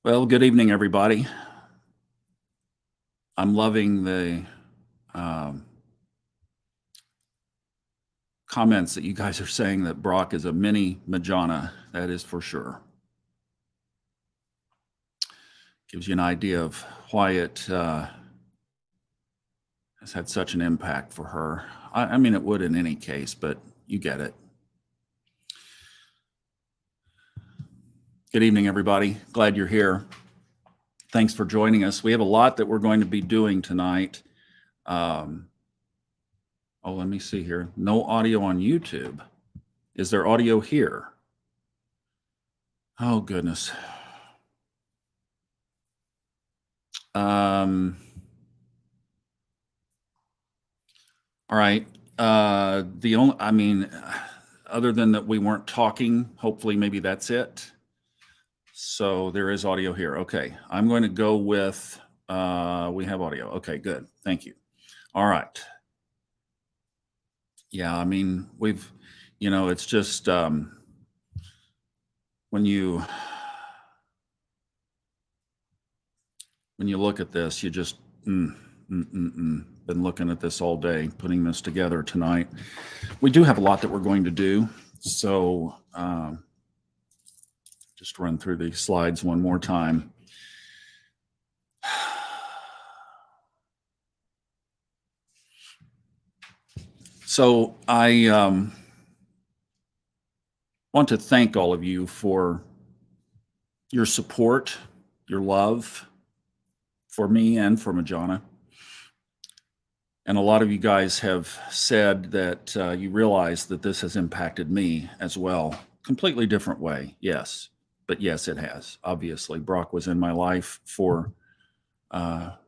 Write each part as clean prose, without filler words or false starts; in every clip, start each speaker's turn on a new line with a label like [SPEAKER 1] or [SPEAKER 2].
[SPEAKER 1] Well, good evening, everybody. I'm loving the um, comments that you guys are saying that Brock is a mini Majana. That is for sure. Gives you an idea of why it has had such an impact for her. I mean, it would in any case, but you get it. Good evening, everybody. Glad you're here. Thanks for joining us. We have a lot that we're going to be doing tonight. Oh, let me see here. No audio on YouTube. Is there audio here? Oh, goodness. All right. Other than that we weren't talking, hopefully maybe that's it. So there is audio here. Okay. I'm going to go with, we have audio. Okay, good. Thank you. All right. Yeah, I mean, it's just, when you look at this, you just, been looking at this all day, putting this together tonight. We do have a lot that we're going to do. So just run through these slides one more time. So I want to thank all of you for your support, your love for me and for Majana. And a lot of you guys have said that you realize that this has impacted me as well. Completely different way, yes. But yes, it has. Obviously, Brock was in my life for, back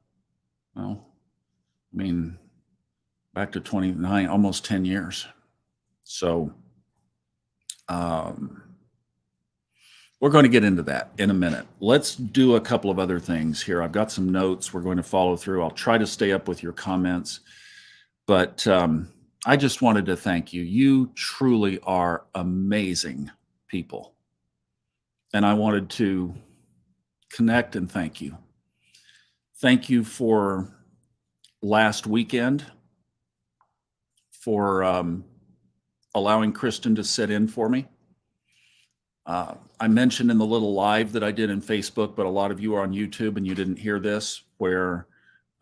[SPEAKER 1] to 29, almost 10 years. So we're going to get into that in a minute. Let's do a couple of other things here. I've got some notes we're going to follow through. I'll try to stay up with your comments. But I just wanted to thank you. You truly are amazing people. And I wanted to connect and thank you. Thank you for last weekend, for allowing Kristen to sit in for me. I mentioned in the little live that I did in Facebook, but a lot of you are on YouTube and you didn't hear this, where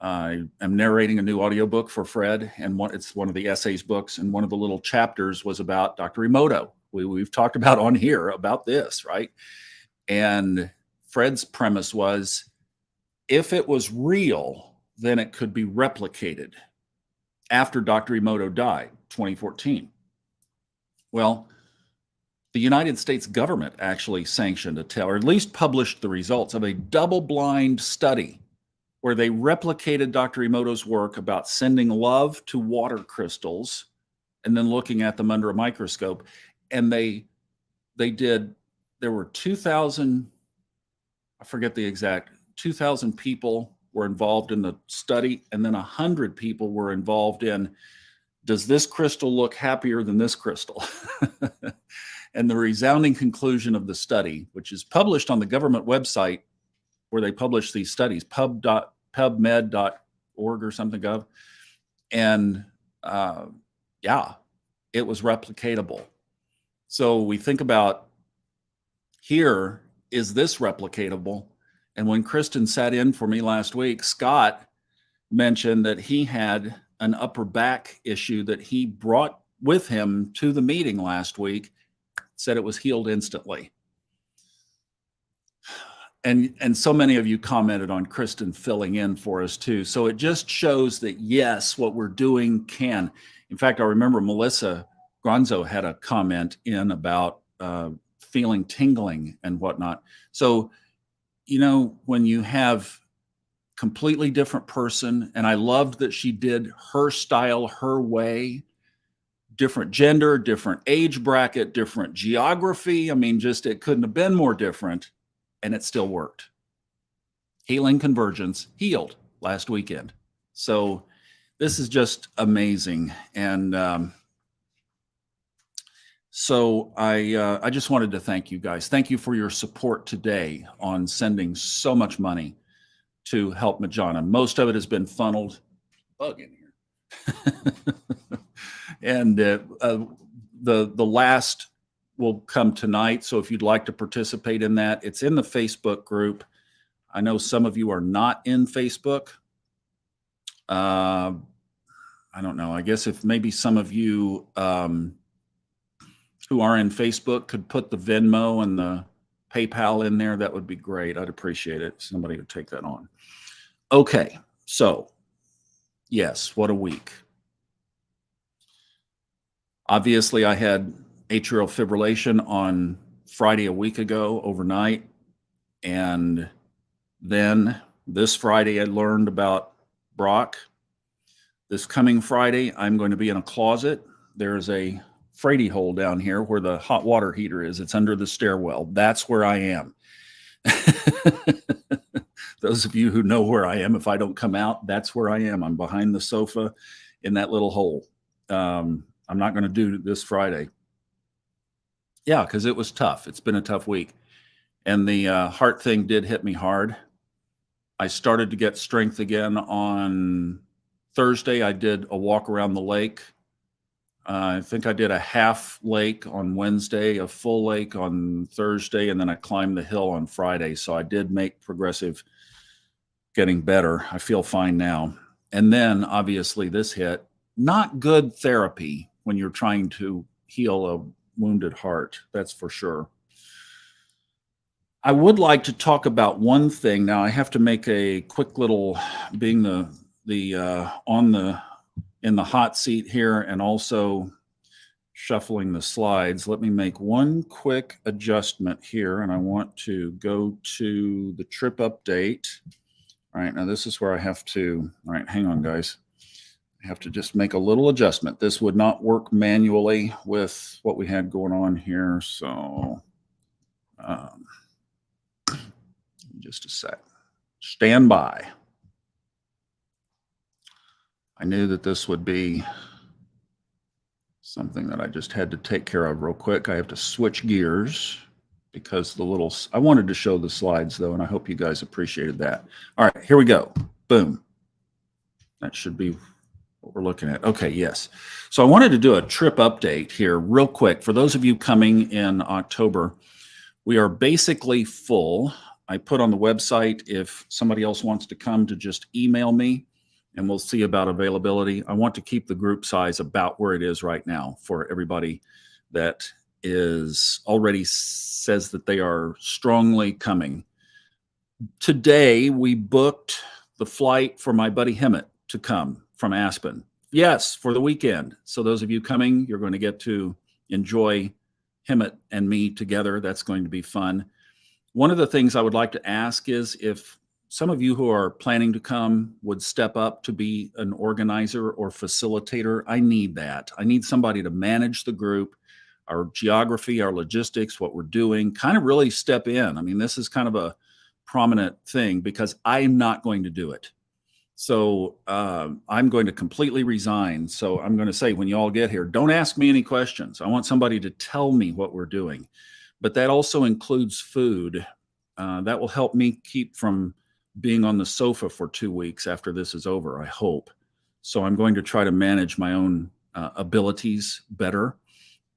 [SPEAKER 1] I am narrating a new audiobook for Fred, and it's one of the essays books, and one of the little chapters was about Dr. Emoto. We've talked about on here about this, right? And Fred's premise was, if it was real, then it could be replicated after Dr. Emoto died, 2014. Well, the United States government actually sanctioned or at least published the results of a double-blind study where they replicated Dr. Emoto's work about sending love to water crystals and then looking at them under a microscope. And there were 2,000, I forget the exact, 2,000 people were involved in the study, and then 100 people were involved in, does this crystal look happier than this crystal? And the resounding conclusion of the study, which is published on the government website where they publish these studies, pubmed.org or something gov. And it was replicatable. So we think about, here, is this replicatable? And when Kristen sat in for me last week, Scott mentioned that he had an upper back issue that he brought with him to the meeting last week, said it was healed instantly. And so many of you commented on Kristen filling in for us too. So it just shows that, yes, what we're doing can. In fact, I remember Melissa Gronzo had a comment in about feeling tingling and whatnot. So, when you have completely different person, and I loved that she did her style, her way, different gender, different age bracket, different geography. I mean, just, it couldn't have been more different, and it still worked. Healing Convergence healed last weekend. So this is just amazing. And So I just wanted to thank you guys. Thank you for your support today on sending so much money to help Majana. Most of it has been funneled. Bug in here. And the last will come tonight. So if you'd like to participate in that, it's in the Facebook group. I know some of you are not in Facebook. I don't know. I guess if maybe some of you who are in Facebook could put the Venmo and the PayPal in there, that would be great. I'd appreciate it. Somebody would take that on. Okay, so yes, what a week. Obviously, I had atrial fibrillation on Friday a week ago overnight. And then this Friday, I learned about Brock. This coming Friday, I'm going to be in a closet. There's a Frady hole down here where the hot water heater is. It's under the stairwell. That's where I am. Those of you who know where I am, if I don't come out, that's where I am. I'm behind the sofa in that little hole. I'm not going to do this Friday. Yeah, because it was tough. It's been a tough week. And the heart thing did hit me hard. I started to get strength again on Thursday. I did a walk around the lake. I think I did a half lake on Wednesday, a full lake on Thursday, and then I climbed the hill on Friday. So I did make progressive getting better. I feel fine now. And then obviously this hit. Not good therapy when you're trying to heal a wounded heart, that's for sure. I would like to talk about one thing. Now I have to make a quick little, being in the hot seat here and also shuffling the slides. Let me make one quick adjustment here, and I want to go to the trip update. All right, now this is where I have to, all right, hang on guys. I have to just make a little adjustment. This would not work manually with what we had going on here. So just a sec. Stand by. I knew that this would be something that I just had to take care of real quick. I have to switch gears because I wanted to show the slides though, and I hope you guys appreciated that. All right, here we go. Boom. That should be what we're looking at. Okay, yes. So I wanted to do a trip update here real quick. For those of you coming in October, we are basically full. I put on the website, if somebody else wants to come, to just email me and we'll see about availability. I want to keep the group size about where it is right now for everybody that is already says that they are strongly coming. Today, we booked the flight for my buddy Hemet to come from Aspen. Yes, for the weekend. So those of you coming, you're going to get to enjoy Hemet and me together. That's going to be fun. One of the things I would like to ask is if some of you who are planning to come would step up to be an organizer or facilitator. I need that. I need somebody to manage the group, our geography, our logistics, what we're doing, kind of really step in. I mean, this is kind of a prominent thing because I'm not going to do it. So I'm going to completely resign. So I'm going to say, when you all get here, don't ask me any questions. I want somebody to tell me what we're doing. But that also includes food. That will help me keep from being on the sofa for 2 weeks after this is over, I hope. So I'm going to try to manage my own abilities better.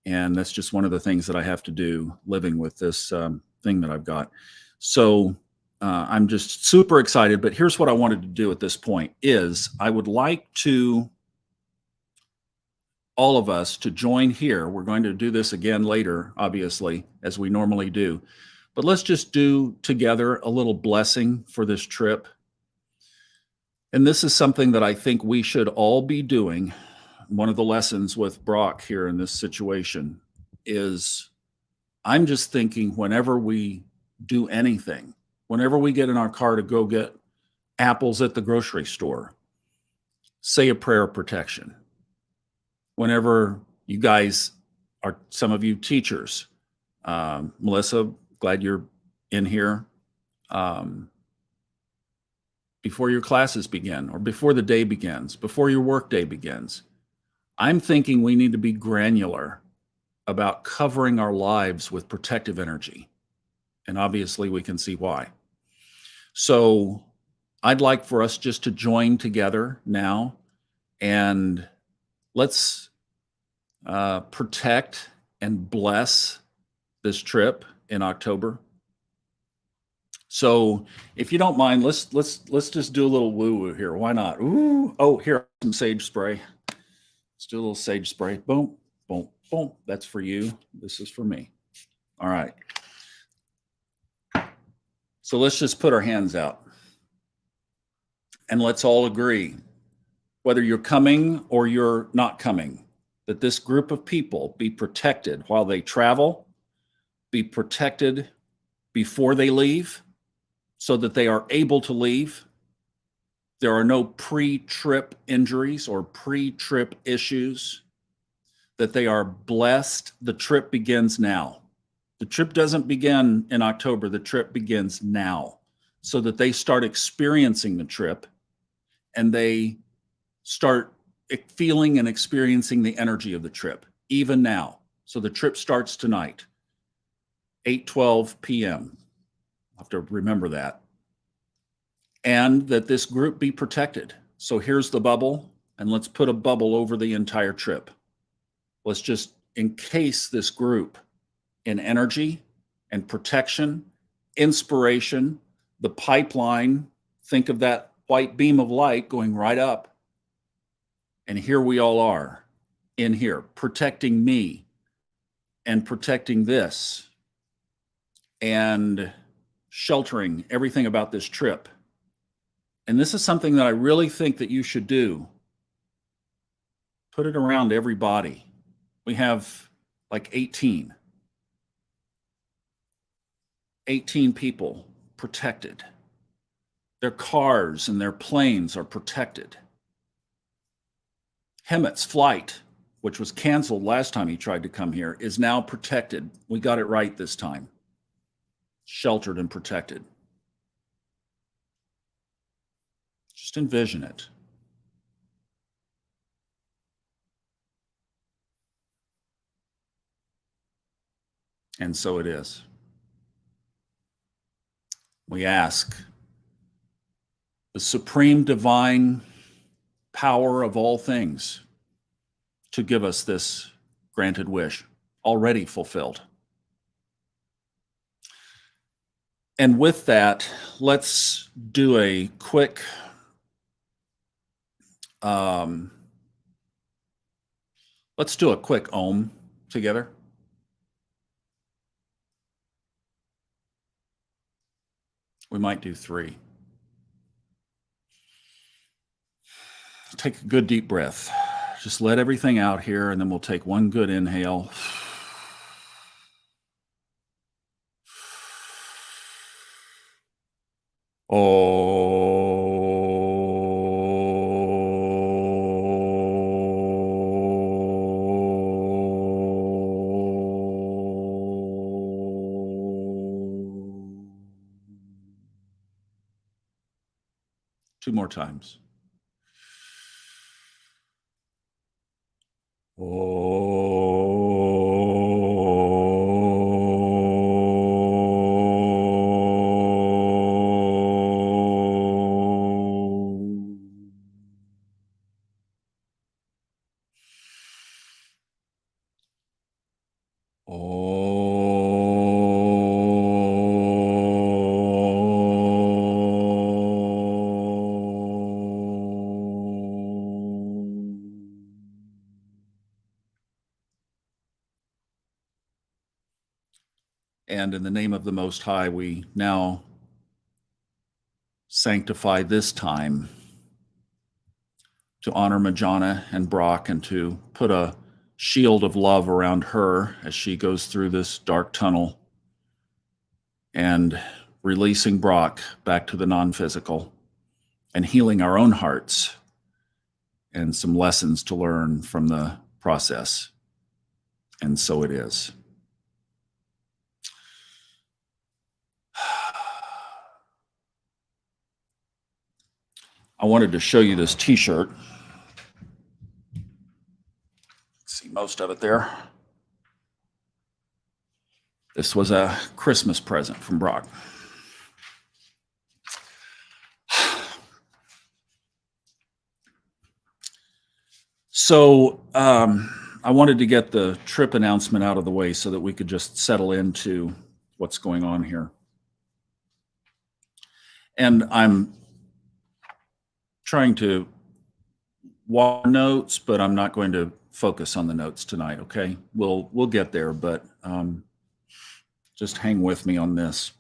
[SPEAKER 1] And that's just one of the things that I have to do living with this thing that I've got. So I'm just super excited. But here's what I wanted to do at this point is I would like to all of us to join here. We're going to do this again later, obviously, as we normally do. But let's just do together a little blessing for this trip. And this is something that I think we should all be doing. One of the lessons with Brock here in this situation is I'm just thinking whenever we do anything, whenever we get in our car to go get apples at the grocery store, say a prayer of protection. Whenever you guys are, some of you teachers, Melissa, glad you're in here. Before your classes begin or before the day begins, before your work day begins, I'm thinking we need to be granular about covering our lives with protective energy. And obviously we can see why. So I'd like for us just to join together now, and let's protect and bless this trip in October. So if you don't mind, let's just do a little woo-woo here. Why not? Ooh, oh, here, some sage spray. Let's do a little sage spray. Boom, boom, boom. That's for you. This is for me. All right. So let's just put our hands out. And let's all agree, whether you're coming or you're not coming, that this group of people be protected while they travel, be protected before they leave, so that they are able to leave. There are no pre-trip injuries or pre-trip issues, that they are blessed. The trip begins now. The trip doesn't begin in October. The trip begins now, so that they start experiencing the trip and they start feeling and experiencing the energy of the trip, even now. So the trip starts tonight, 8:12 p.m. I'll have to remember that. And that this group be protected. So here's the bubble, and let's put a bubble over the entire trip. Let's just encase this group in energy and protection, inspiration, the pipeline. Think of that white beam of light going right up. And here we all are in here, protecting me and protecting this and sheltering everything about this trip. And this is something that I really think that you should do. Put it around everybody. We have like 18 people protected. Their cars and their planes are protected. Hemet's flight, which was canceled last time he tried to come here, is now protected. We got it right this time. Sheltered and protected. Just envision it. And so it is. We ask the supreme divine power of all things to give us this granted wish, already fulfilled. And with that, let's do a quick Om together. We might do 3. Take a good deep breath. Just let everything out here, and then we'll take one good inhale. Two more times. And in the name of the Most High, we now sanctify this time to honor Majana and Brock and to put a shield of love around her as she goes through this dark tunnel, and releasing Brock back to the non-physical and healing our own hearts and some lessons to learn from the process. And so it is. I wanted to show you this t-shirt. See most of it there. This was a Christmas present from Brock. So I wanted to get the trip announcement out of the way so that we could just settle into what's going on here. And I'm trying to watch notes, but I'm not going to focus on the notes tonight. Okay, we'll get there, but just hang with me on this.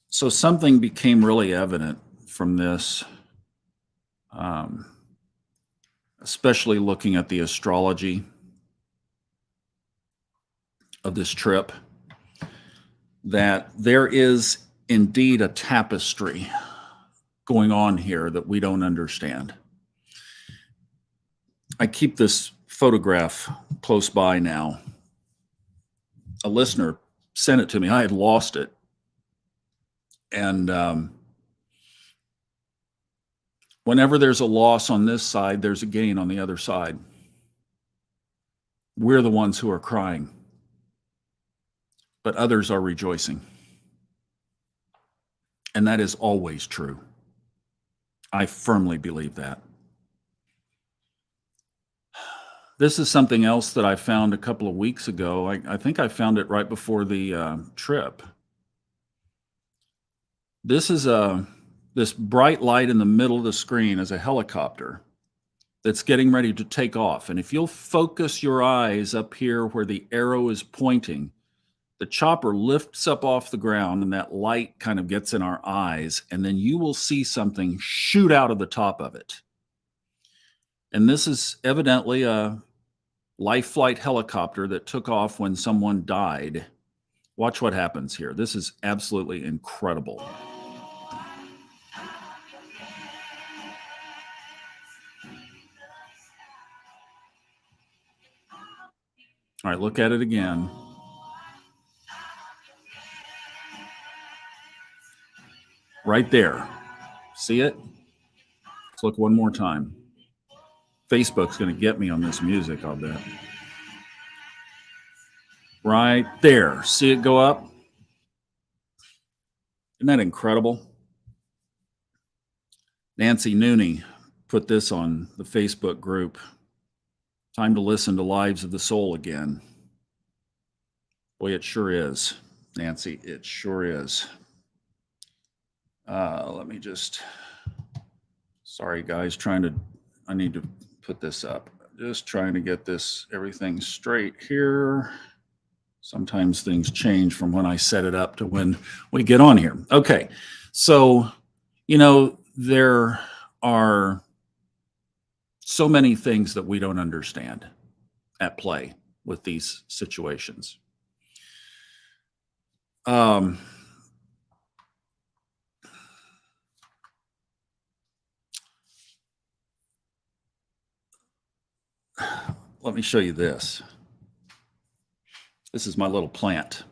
[SPEAKER 1] So something became really evident from this, especially looking at the astrology of this trip, that there is indeed a tapestry going on here that we don't understand. I keep this photograph close by now. A listener sent it to me. I had lost it. And whenever there's a loss on this side, there's a gain on the other side. We're the ones who are crying, but others are rejoicing. And that is always true. I firmly believe that. This is something else that I found a couple of weeks ago. I think I found it right before the trip. This is this bright light in the middle of the screen is a helicopter that's getting ready to take off. And if you'll focus your eyes up here where the arrow is pointing, the chopper lifts up off the ground and that light kind of gets in our eyes, and then you will see something shoot out of the top of it. And this is evidently a life flight helicopter that took off when someone died. Watch what happens here. This is absolutely incredible. All right, look at it again. Right there. See it? Let's look one more time. Facebook's going to get me on this music, I'll bet. Right there. See it go up? Isn't that incredible? Nancy Nooney put this on the Facebook group. Time to listen to Lives of the Soul again. Boy, it sure is, Nancy. It sure is. Let me just, sorry guys, I need to put this up. Just trying to get everything straight here. Sometimes things change from when I set it up to when we get on here. Okay, so, there are so many things that we don't understand at play with these situations. Let me show you this. This is my little plant.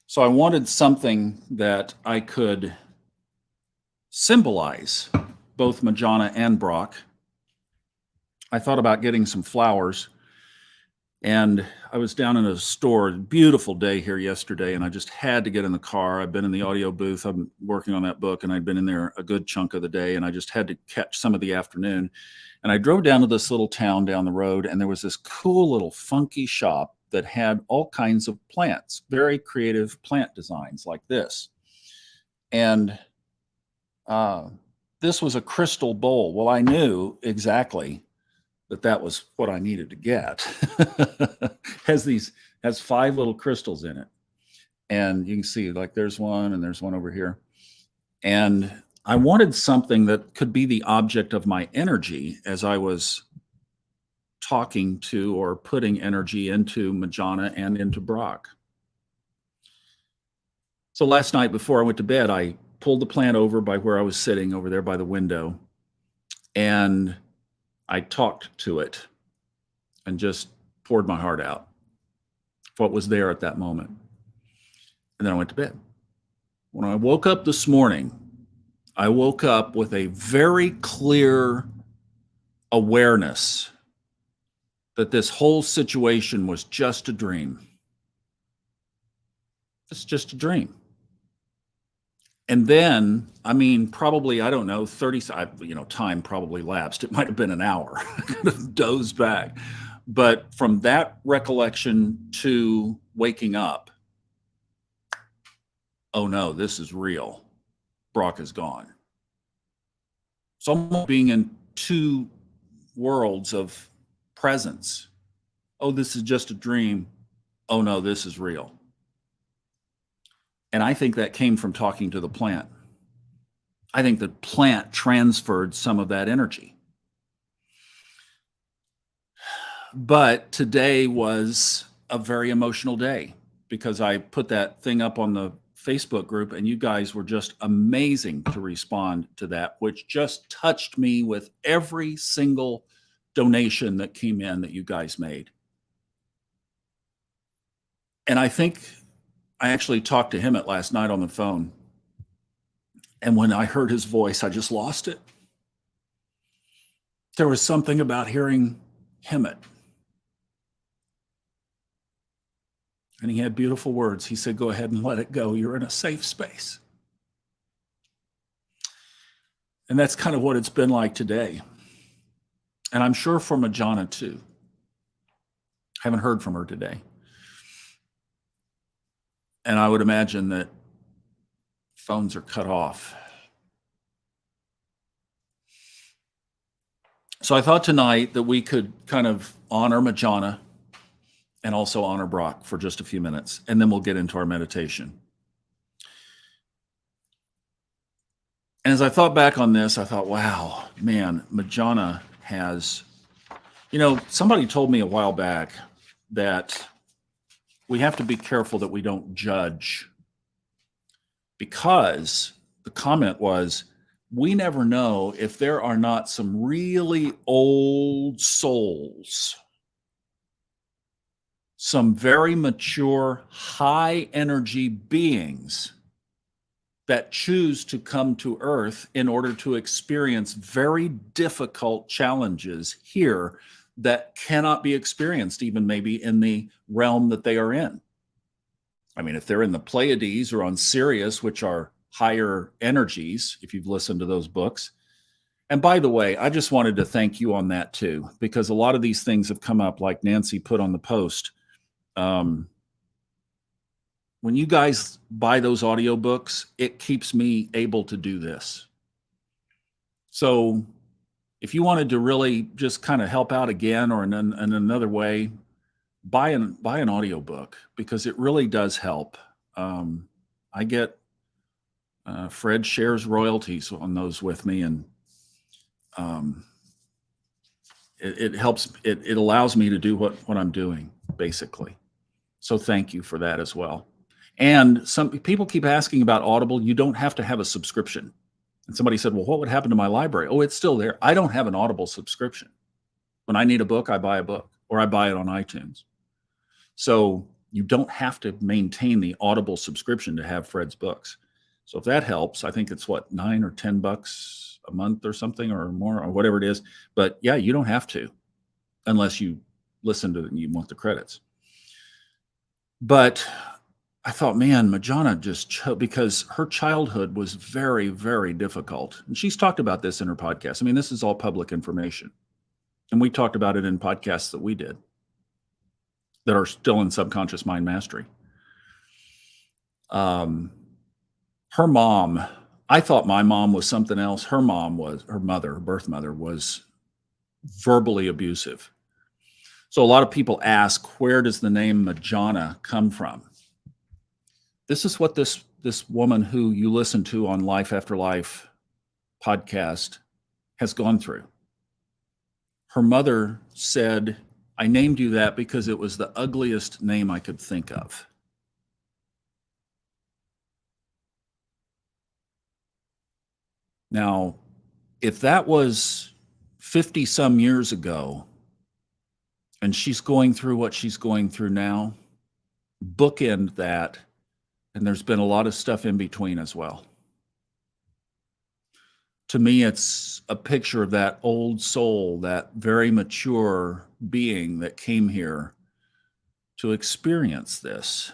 [SPEAKER 1] So I wanted something that I could symbolize both Majana and Brock. I thought about getting some flowers, and I was down in a store, beautiful day here yesterday, and I just had to get in the car. I've been in the audio booth. I'm working on that book, and I'd been in there a good chunk of the day, and I just had to catch some of the afternoon. And I drove down to this little town down the road, and there was this cool little funky shop that had all kinds of plants, very creative plant designs like this. And this was a crystal bowl. Well, I knew exactly that was what I needed to get. has 5 little crystals in it. And you can see like there's one and there's one over here. And I wanted something that could be the object of my energy as I was talking to or putting energy into Majana and into Brock. So last night before I went to bed, I pulled the plant over by where I was sitting over there by the window, and I talked to it and just poured my heart out, what was there at that moment. And then I went to bed. When I woke up this morning, I woke up with a very clear awareness that this whole situation was just a dream. It's just a dream. And then, I mean, probably, I don't know, 30, time probably lapsed. It might have been an hour. I could have dozed back. But from that recollection to waking up, oh no, this is real. Brock is gone. So I'm being in two worlds of presence. Oh, this is just a dream. Oh no, this is real. And I think that came from talking to the plant. I think the plant transferred some of that energy. But today was a very emotional day because I put that thing up on the Facebook group and you guys were just amazing to respond to that, which just touched me with every single donation that came in that you guys made. And I think I actually talked to him last night on the phone. And when I heard his voice, I just lost it. There was something about hearing Hemet. And he had beautiful words. He said, go ahead and let it go. You're in a safe space. And that's kind of what it's been like today. And I'm sure for Majana too. I haven't heard from her today. And I would imagine that phones are cut off. So I thought tonight that we could kind of honor Majana and also honor Brock for just a few minutes, and then we'll get into our meditation. And as I thought back on this, I thought, wow, man, Majana has, somebody told me a while back that we have to be careful that we don't judge, because the comment was, we never know if there are not some really old souls, some very mature, high energy beings that choose to come to Earth in order to experience very difficult challenges here that cannot be experienced even maybe in the realm that they are in. I mean, if they're in the Pleiades or on Sirius, which are higher energies, if you've listened to those books. And by the way, I just wanted to thank you on that too, because a lot of these things have come up, like Nancy put on the post. When you guys buy those audiobooks, it keeps me able to do this. So if you wanted to really just kind of help out again or in another way, buy an audiobook, because it really does help. I get Fred shares royalties on those with me, and it helps. It allows me to do what I'm doing, basically. So thank you for that as well. And some people keep asking about Audible. You don't have to have a subscription. And somebody said, well, what would happen to my library? Oh, it's still there. I don't have an Audible subscription. When I need a book, I buy a book, or I buy it on iTunes. So you don't have to maintain the Audible subscription to have Fred's books. So if that helps, I think it's what, $9 or $10 a month or something, or more, or whatever it is. But yeah, you don't have to, unless you listen to it and you want the credits. But I thought, man, Majana just because her childhood was very, very difficult. And she's talked about this in her podcast. I mean, this is all public information. And we talked about it in podcasts that we did that are still in Subconscious Mind Mastery. Her mom, I thought my mom was something else. Her mom was, her birth mother was verbally abusive. So a lot of people ask, where does the name Majana come from? This is what this woman who you listen to on Life After Life podcast has gone through. Her mother said, I named you that because it was the ugliest name I could think of. Now, if that was 50 some years ago, and she's going through what she's going through now, bookend that, and there's been a lot of stuff in between as well. To me, it's a picture of that old soul, that very mature being that came here to experience this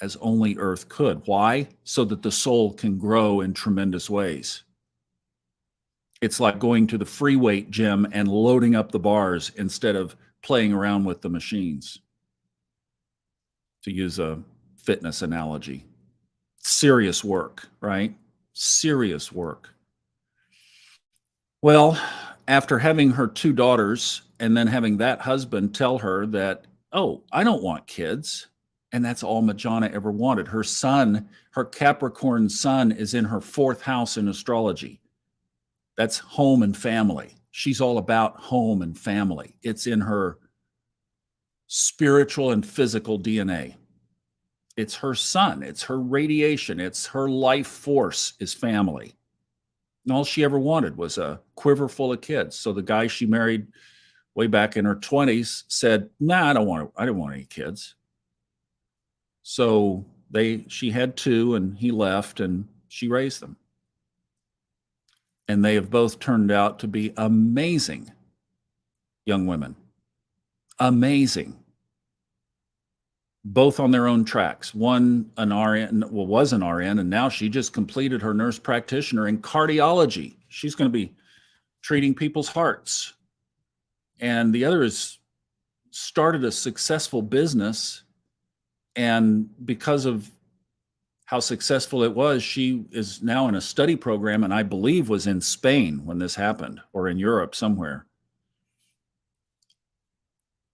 [SPEAKER 1] as only Earth could. Why? So that the soul can grow in tremendous ways. It's like going to the free weight gym and loading up the bars instead of playing around with the machines, to use a fitness analogy. Serious work, right? Serious work. Well, after having her two daughters and then having that husband tell her that, oh, I don't want kids. And that's all Majana ever wanted. Her son, her Capricorn sun, is in her fourth house in astrology. That's home and family. She's all about home and family. It's in her spiritual and physical DNA. It's her sun. It's her radiation. It's her life force is family. And all she ever wanted was a quiver full of kids. So the guy she married way back in her 20s said, "Nah, I didn't want any kids." So she had two, and he left, and she raised them. And they have both turned out to be amazing young women. Amazing. Both on their own tracks. One an RN, was an RN, and now she just completed her nurse practitioner in cardiology. She's going to be treating people's hearts. And the other has started a successful business, and because of how successful it was, she is now in a study program, and I believe was in Spain when this happened, or in Europe somewhere.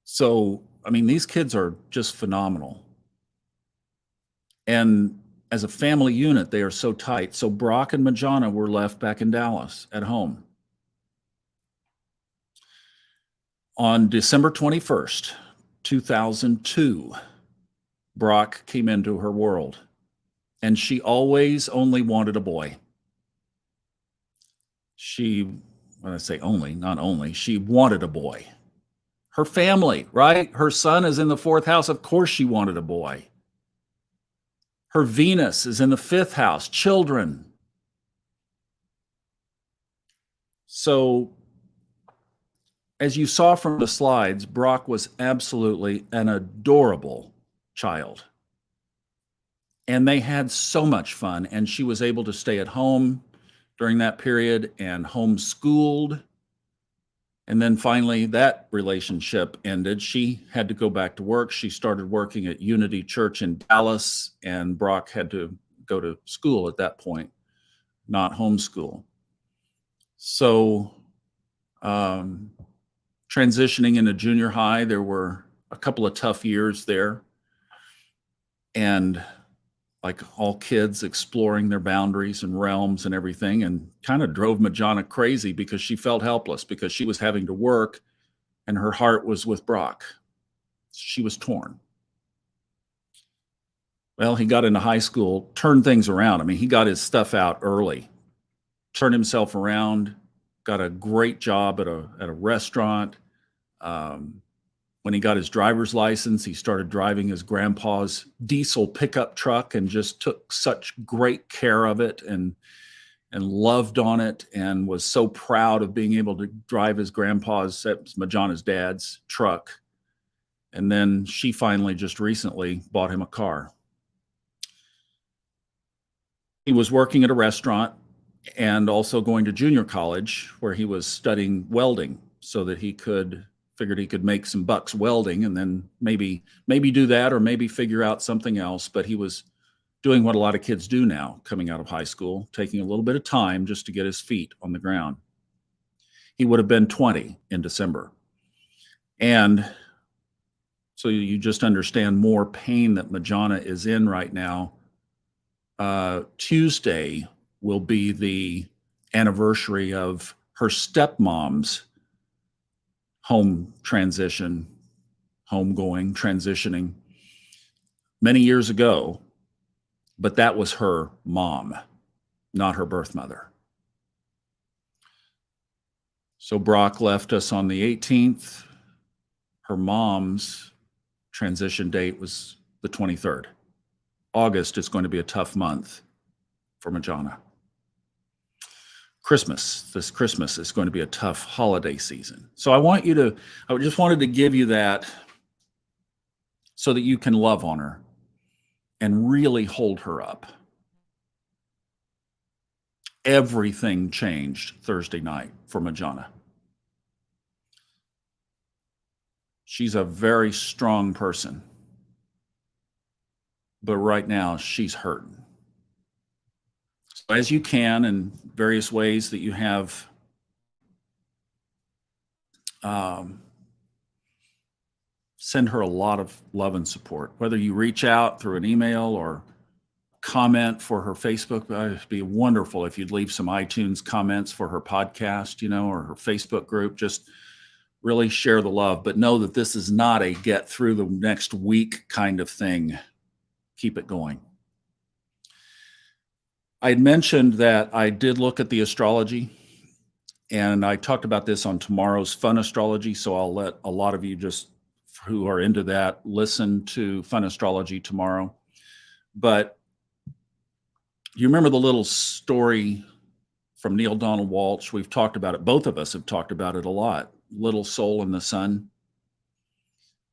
[SPEAKER 1] So, I mean, these kids are just phenomenal. And as a family unit, they are so tight. So Brock and Majana were left back in Dallas at home. On December 21st, 2002, Brock came into her world, and she always only wanted a boy. When I say only, not only, she wanted a boy. Her family, right? Her son is in the fourth house. Of course she wanted a boy. Her Venus is in the fifth house, children. So, as you saw from the slides, Brock was absolutely an adorable child. And they had so much fun, and she was able to stay at home during that period and homeschooled. And then finally, that relationship ended. She had to go back to work. She started working at Unity Church in Dallas, and Brock had to go to school at that point, not homeschool. So, transitioning into junior high, there were a couple of tough years there. And like all kids, exploring their boundaries and realms and everything, and kind of drove Majana crazy because she felt helpless because she was having to work and her heart was with Brock. She was torn. Well, he got into high school, turned things around. I mean, he got his stuff out early, turned himself around, got a great job at a restaurant. When he got his driver's license, he started driving his grandpa's diesel pickup truck and just took such great care of it and loved on it, and was so proud of being able to drive his grandpa's, Majana's dad's, truck. And then she finally just recently bought him a car. He was working at a restaurant and also going to junior college where he was studying welding so that figured he could make some bucks welding, and then maybe do that, or maybe figure out something else. But he was doing what a lot of kids do now coming out of high school, taking a little bit of time just to get his feet on the ground. He would have been 20 in December. And so you just understand more pain that Majana is in right now. Tuesday will be the anniversary of her stepmom's transitioning many years ago, but that was her mom, not her birth mother. So Brock left us on the 18th. Her mom's transition date was the 23rd. August is going to be a tough month for Majana. This Christmas is going to be a tough holiday season. So I just wanted to give you that so that you can love on her and really hold her up. Everything changed Thursday night for Majana. She's a very strong person, but right now she's hurting. So as you can, in various ways that you have, send her a lot of love and support, whether you reach out through an email or comment for her Facebook. It'd be wonderful if you'd leave some iTunes comments for her podcast, or her Facebook group. Just really share the love, but know that this is not a get through the next week kind of thing. Keep it going. I had mentioned that I did look at the astrology, and I talked about this on tomorrow's Fun Astrology. So I'll let a lot of you just who are into that listen to Fun Astrology tomorrow. But you remember the little story from Neil Donald Walsh? We've talked about it. Both of us have talked about it a lot. Little Soul in the Sun.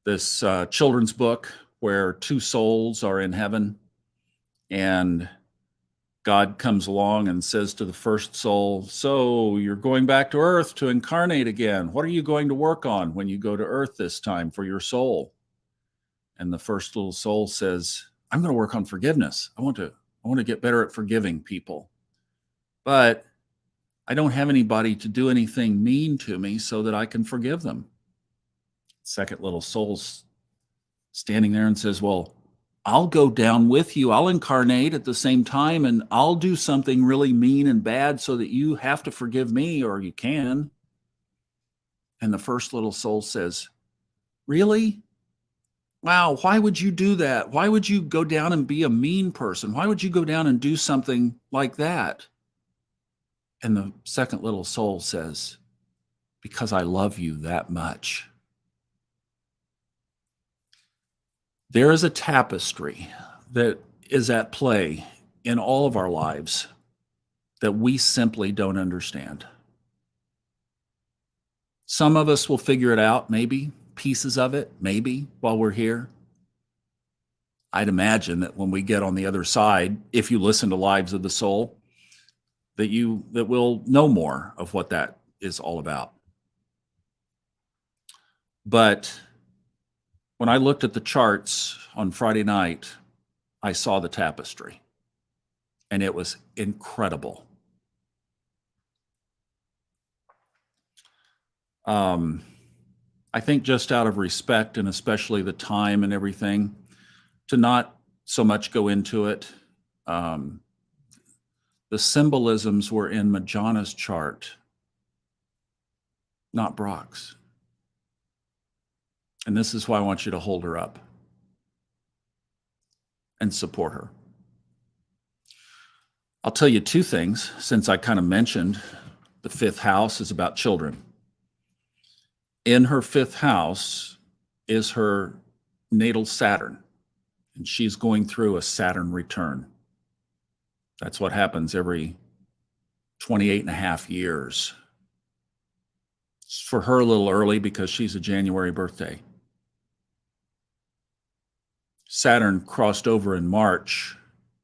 [SPEAKER 1] This children's book where two souls are in heaven, and God comes along and says to the first soul, "So you're going back to Earth to incarnate again. What are you going to work on when you go to Earth this time for your soul?" And the first little soul says, "I'm going to work on forgiveness. I want to get better at forgiving people. But I don't have anybody to do anything mean to me so that I can forgive them." Second little soul's standing there and says, "Well, I'll go down with you. I'll incarnate at the same time, and I'll do something really mean and bad so that you have to forgive me, or you can." And the first little soul says, "Really? Wow, why would you do that? Why would you go down and be a mean person? Why would you go down and do something like that?" And the second little soul says, "Because I love you that much." There is a tapestry that is at play in all of our lives that we simply don't understand. Some of us will figure it out, maybe, pieces of it, maybe, while we're here. I'd imagine that when we get on the other side, if you listen to Lives of the Soul, that we'll know more of what that is all about. But when I looked at the charts on Friday night, I saw the tapestry, and it was incredible. I think just out of respect, and especially the time and everything, to not so much go into it. The symbolisms were in Majana's chart, not Brock's. And this is why I want you to hold her up and support her. I'll tell you two things, since I kind of mentioned the fifth house is about children. In her fifth house is her natal Saturn, and she's going through a Saturn return. That's what happens every 28 and a half years. It's for her a little early because she's a January birthday. Saturn crossed over in March,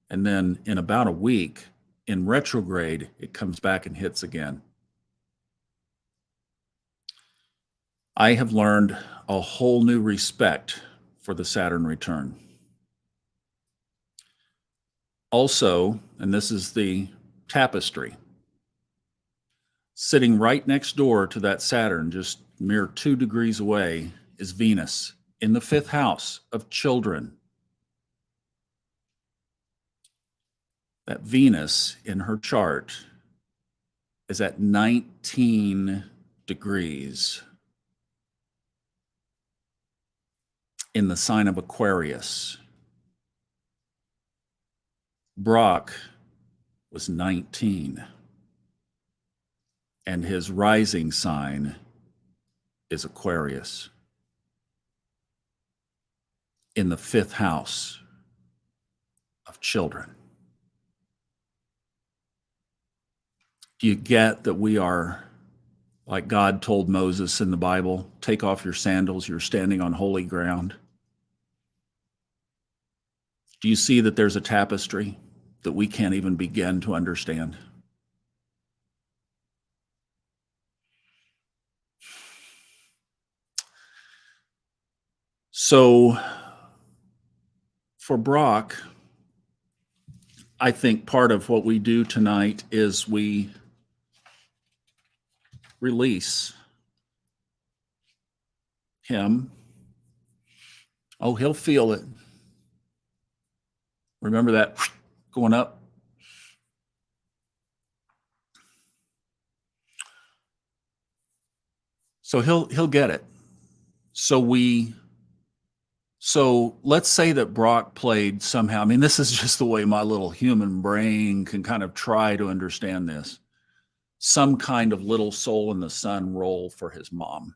[SPEAKER 1] and then in about a week, in retrograde, it comes back and hits again. I have learned a whole new respect for the Saturn return. Also, and this is the tapestry, sitting right next door to that Saturn, just mere 2 degrees away, is Venus in the fifth house of children. That Venus in her chart is at 19 degrees in the sign of Aquarius. Brock was 19, and his rising sign is Aquarius in the fifth house of children. Do you get that we are, like God told Moses in the Bible, take off your sandals, you're standing on holy ground? Do you see that there's a tapestry that we can't even begin to understand? So for Brock, I think part of what we do tonight is we release him. Oh, he'll feel it. Remember that going up? So he'll get it. So let's say that Brock played somehow. I mean, this is just the way my little human brain can kind of try to understand this. Some kind of little soul in the sun role for his mom.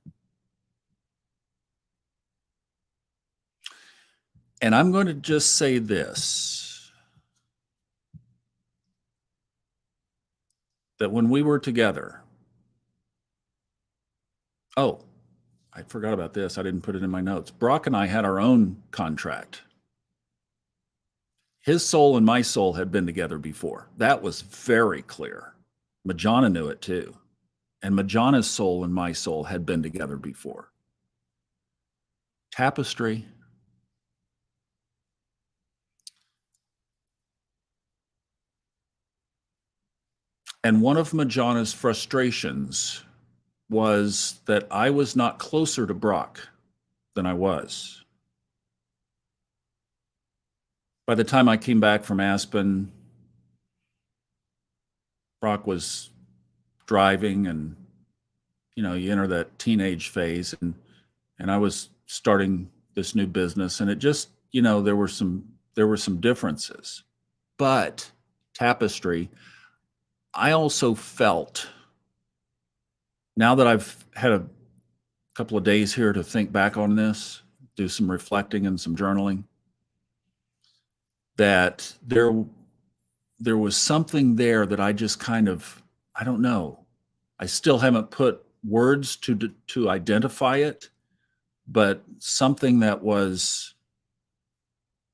[SPEAKER 1] And I'm going to just say this, that when we were together, oh, I forgot about this. I didn't put it in my notes. Brock and I had our own contract. His soul and my soul had been together before. That was very clear. Majana knew it too. And Majana's soul and my soul had been together before. Tapestry. And one of Majana's frustrations was that I was not closer to Brock than I was. By the time I came back from Aspen, Brock was driving, and you enter that teenage phase, and I was starting this new business, and it just, there were some differences. But tapestry, I also felt, now that I've had a couple of days here to think back on this, do some reflecting and some journaling, that there was something there that I just kind of, I don't know. I still haven't put words to identify it, but something that was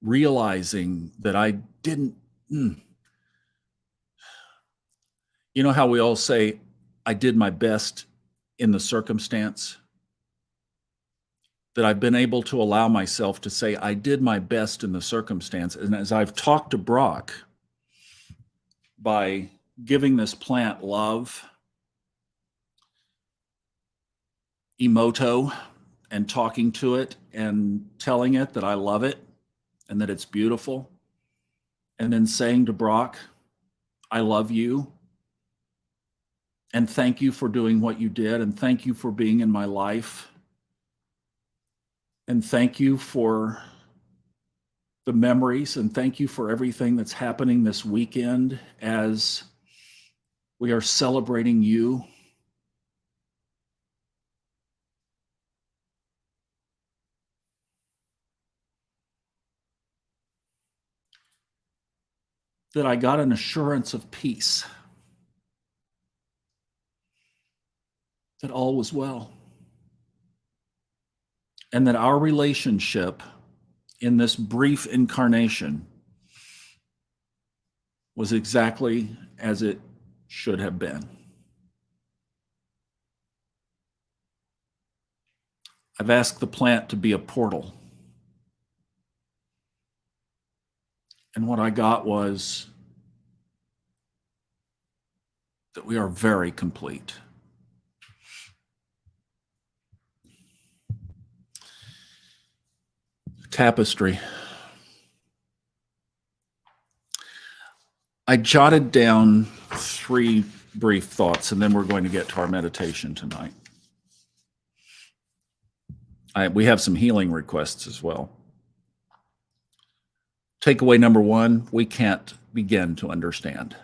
[SPEAKER 1] realizing that I didn't, you know how we all say, I did my best in the circumstance? That I've been able to allow myself to say, I did my best in the circumstance. And as I've talked to Brock, by giving this plant love, emoto, and talking to it and telling it that I love it and that it's beautiful, and then saying to Brock, I love you, and thank you for doing what you did, and thank you for being in my life, and thank you for the memories, and thank you for everything that's happening this weekend as we are celebrating you. That I got an assurance of peace, that all was well, and that our relationship in this brief incarnation was exactly as it should have been. I've asked the plant to be a portal. And what I got was that we are very complete. Tapestry. I jotted down 3 brief thoughts, and then we're going to get to our meditation tonight. We have some healing requests as well. Takeaway number 1, we can't begin to understand.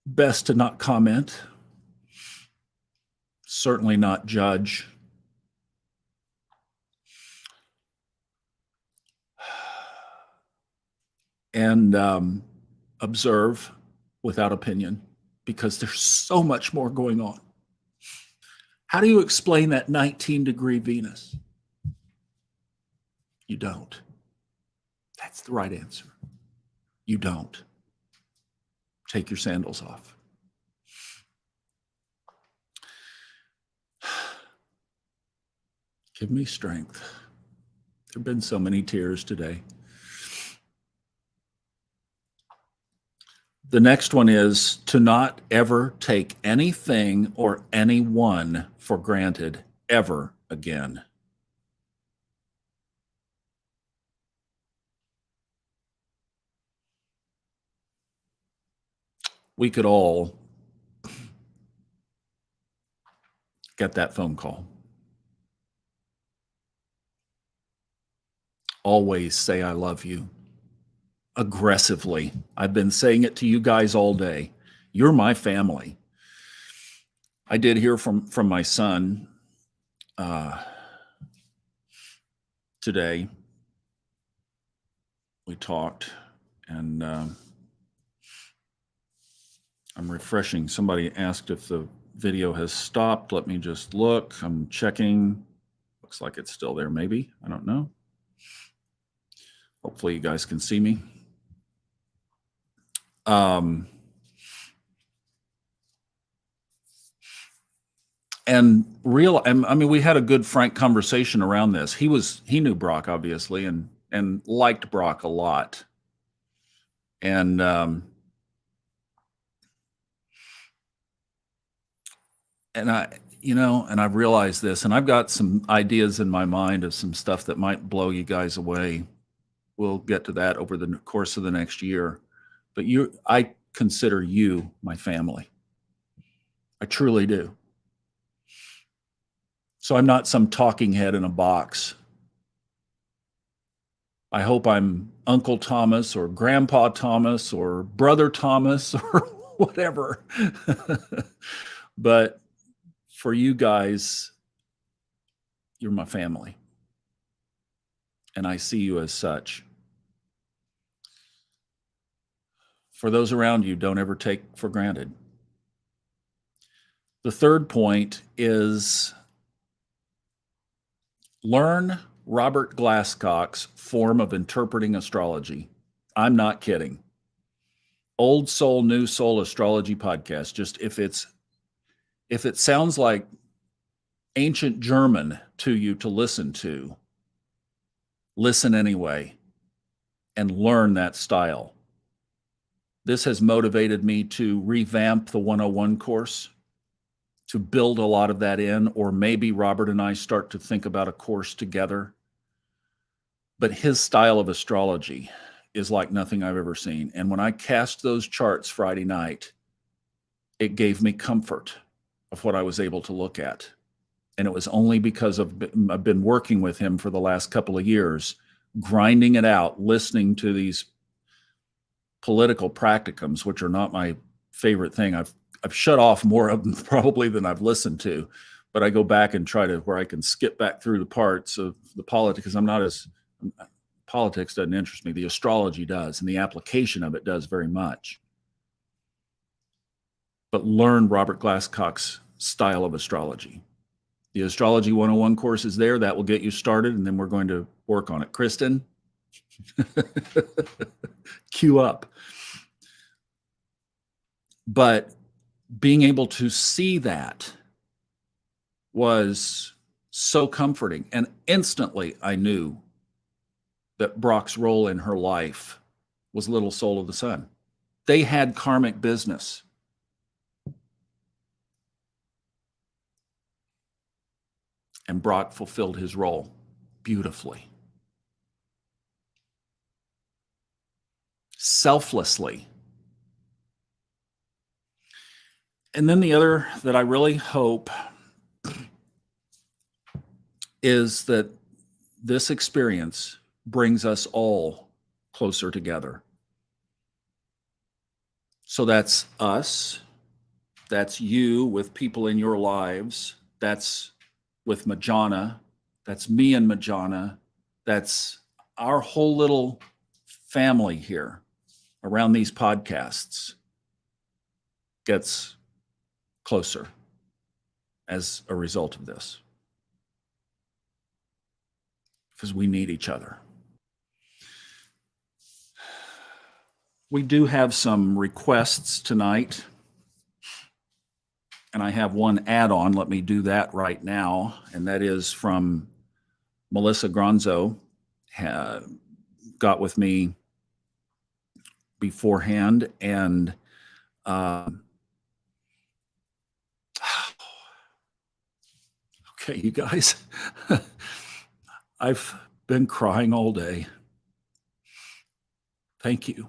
[SPEAKER 1] Best to not comment, certainly not judge. And observe without opinion, because there's so much more going on. How do you explain that 19-degree Venus? You don't. That's the right answer. You don't. Take your sandals off. Give me strength. There have been so many tears today. The next one is to not ever take anything or anyone for granted ever again. We could all get that phone call. Always say, I love you. Aggressively. I've been saying it to you guys all day. You're my family. I did hear from my son today. We talked, and I'm refreshing. Somebody asked if the video has stopped. Let me just look. I'm checking. Looks like it's still there, maybe. I don't know. Hopefully you guys can see me. I mean, we had a good, frank conversation around this. He knew Brock, obviously, and liked Brock a lot. And I've realized this, and I've got some ideas in my mind of some stuff that might blow you guys away. We'll get to that over the course of the next year. But I consider you my family. I truly do. So I'm not some talking head in a box. I hope I'm Uncle Thomas or Grandpa Thomas or Brother Thomas or whatever. But for you guys, you're my family. And I see you as such. For those around you, don't ever take for granted. The third point is learn Robert Glasscock's form of interpreting astrology. I'm not kidding. Old Soul, New Soul Astrology Podcast. Just if it sounds like ancient German to you to listen to, listen anyway and learn that style. This has motivated me to revamp the 101 course, to build a lot of that in, or maybe Robert and I start to think about a course together. But his style of astrology is like nothing I've ever seen. And when I cast those charts Friday night, it gave me comfort of what I was able to look at. And it was only because I've been working with him for the last couple of years, grinding it out, listening to these political practicums, which are not my favorite thing. I've shut off more of them probably than I've listened to, but I go back and try to where I can skip back through the parts of the politics, because politics doesn't interest me. The astrology does, and the application of it does very much. But learn Robert Glasscock's style of astrology. The Astrology 101 course is there. That will get you started, and then we're going to work on it. Kristen, cue up. But being able to see that was so comforting. And instantly I knew that Brock's role in her life was Little Soul of the Sun. They had karmic business. And Brock fulfilled his role beautifully. Selflessly. And then the other that I really hope is that this experience brings us all closer together. So that's us, that's you with people in your lives, that's with Majana, that's me and Majana, that's our whole little family here. around these podcasts gets closer as a result of this, because we need each other. We do have some requests tonight, and I have one add-on. Let me do that right now, and that is from Melissa Gronzo. Got with me beforehand, and okay, you guys, I've been crying all day. Thank you.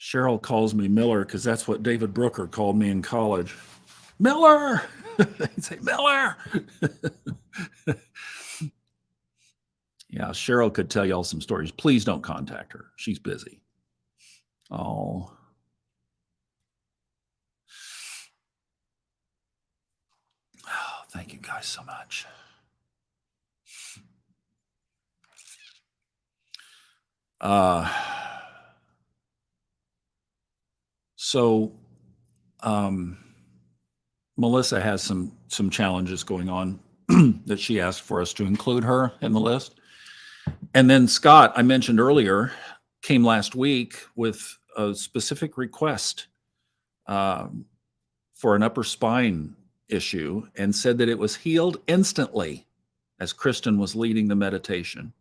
[SPEAKER 1] Cheryl calls me Miller because that's what David Brooker called me in college. Miller! He'd say, Miller! Yeah, Cheryl could tell y'all some stories. Please don't contact her. She's busy. Oh. Oh, thank you guys so much. Melissa has some challenges going on that she asked for us to include her in the list. And then Scott, I mentioned earlier, came last week with a specific request for an upper spine issue and said that it was healed instantly as Kristen was leading the meditation.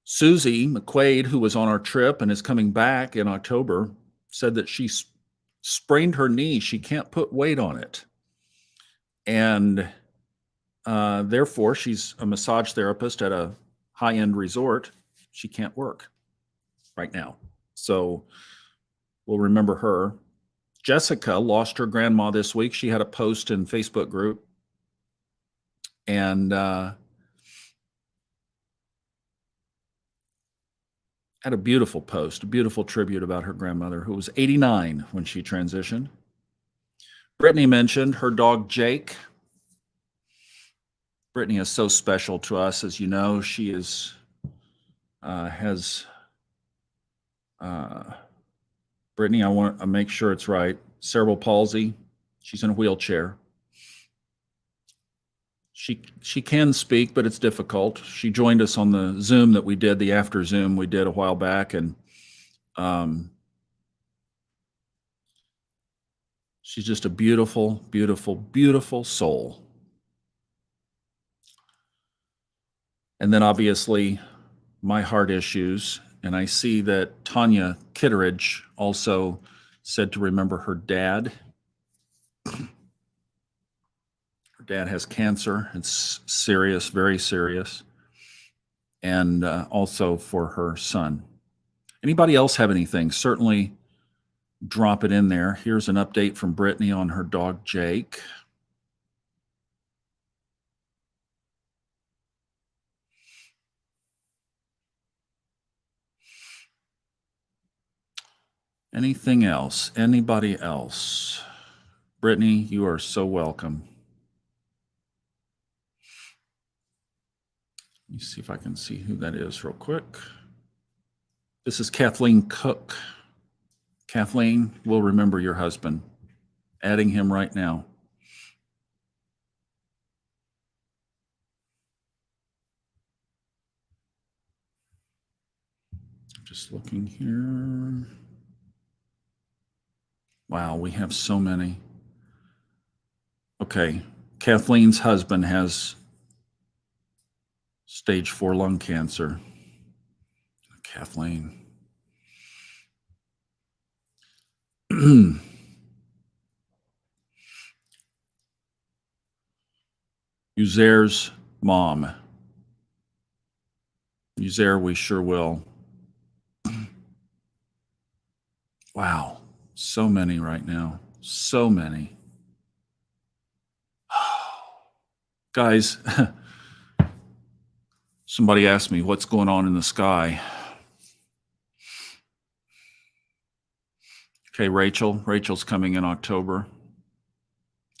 [SPEAKER 1] Susie McQuaid, who was on our trip and is coming back in October, said that she sprained her knee. She can't put weight on it. And therefore, she's a massage therapist at a high-end resort. She can't work right now. So we'll remember her. Jessica lost her grandma this week. She had a post in Facebook group and had a beautiful post, a beautiful tribute about her grandmother, who was 89 when she transitioned. Brittany mentioned her dog, Jake. Brittany is so special to us. As you know, she has Brittany, I want to make sure it's right. Cerebral palsy. She's in a wheelchair. She can speak, but it's difficult. She joined us on the Zoom that we did, the after Zoom we did a while back, and she's just a beautiful, beautiful, beautiful soul. And then obviously my heart issues. And I see that Tanya Kitteridge also said to remember her dad. Her dad has cancer. It's serious, very serious. And also for her son. Anybody else have anything? Certainly drop it in there. Here's an update from Brittany on her dog, Jake. Anything else? Anybody else? Brittany, you are so welcome. Let me see if I can see who that is real quick. This is Kathleen Cook. Kathleen, we'll remember your husband. Adding him right now. Just looking here. Wow, we have so many. Okay, Kathleen's husband has stage 4 lung cancer. Kathleen. Uzer's mom. Uzer, we sure will. Wow, so many right now. So many. Guys, somebody asked me what's going on in the sky. Okay, Rachel's coming in October.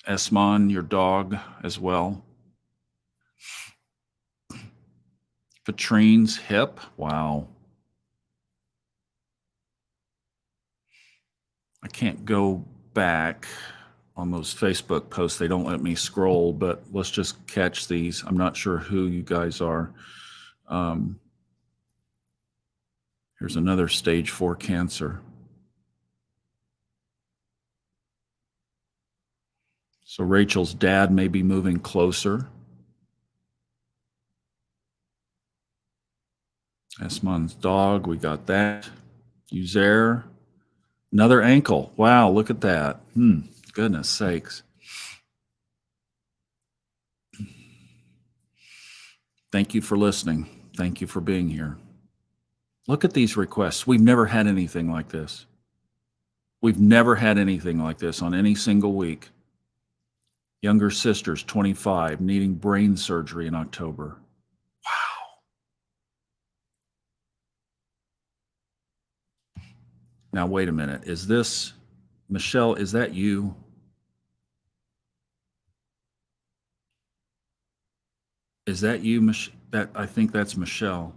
[SPEAKER 1] Esmon, your dog, as well. Patrine's hip. Wow. I can't go back on those Facebook posts. They don't let me scroll, but let's just catch these. I'm not sure who you guys are. Here's another stage 4 cancer. So Rachel's dad may be moving closer. Esmon's dog, we got that. Uzair, another ankle. Wow, look at that. Goodness sakes. Thank you for listening. Thank you for being here. Look at these requests. We've never had anything like this. We've never had anything like this on any single week. Younger sisters, 25, needing brain surgery in October. Wow. Now, wait a minute. Is this, Michelle, is that you? Is that you, Michelle? I think that's Michelle.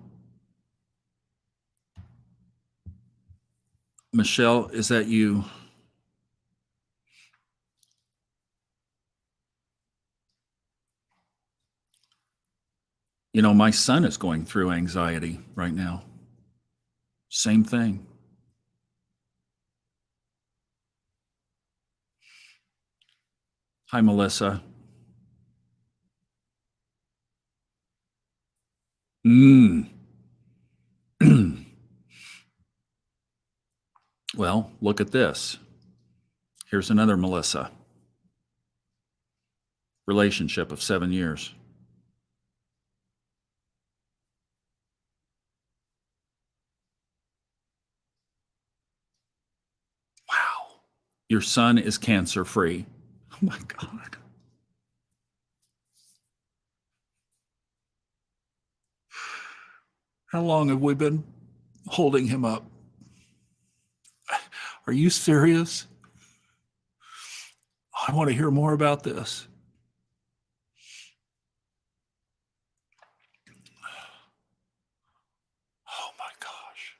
[SPEAKER 1] Michelle, is that you? You know, my son is going through anxiety right now. Same thing. Hi, Melissa. Well, look at this. Here's another Melissa. Relationship of 7 years. Wow. Your son is cancer-free. Oh my God. How long have we been holding him up? Are you serious? I want to hear more about this. Oh my gosh.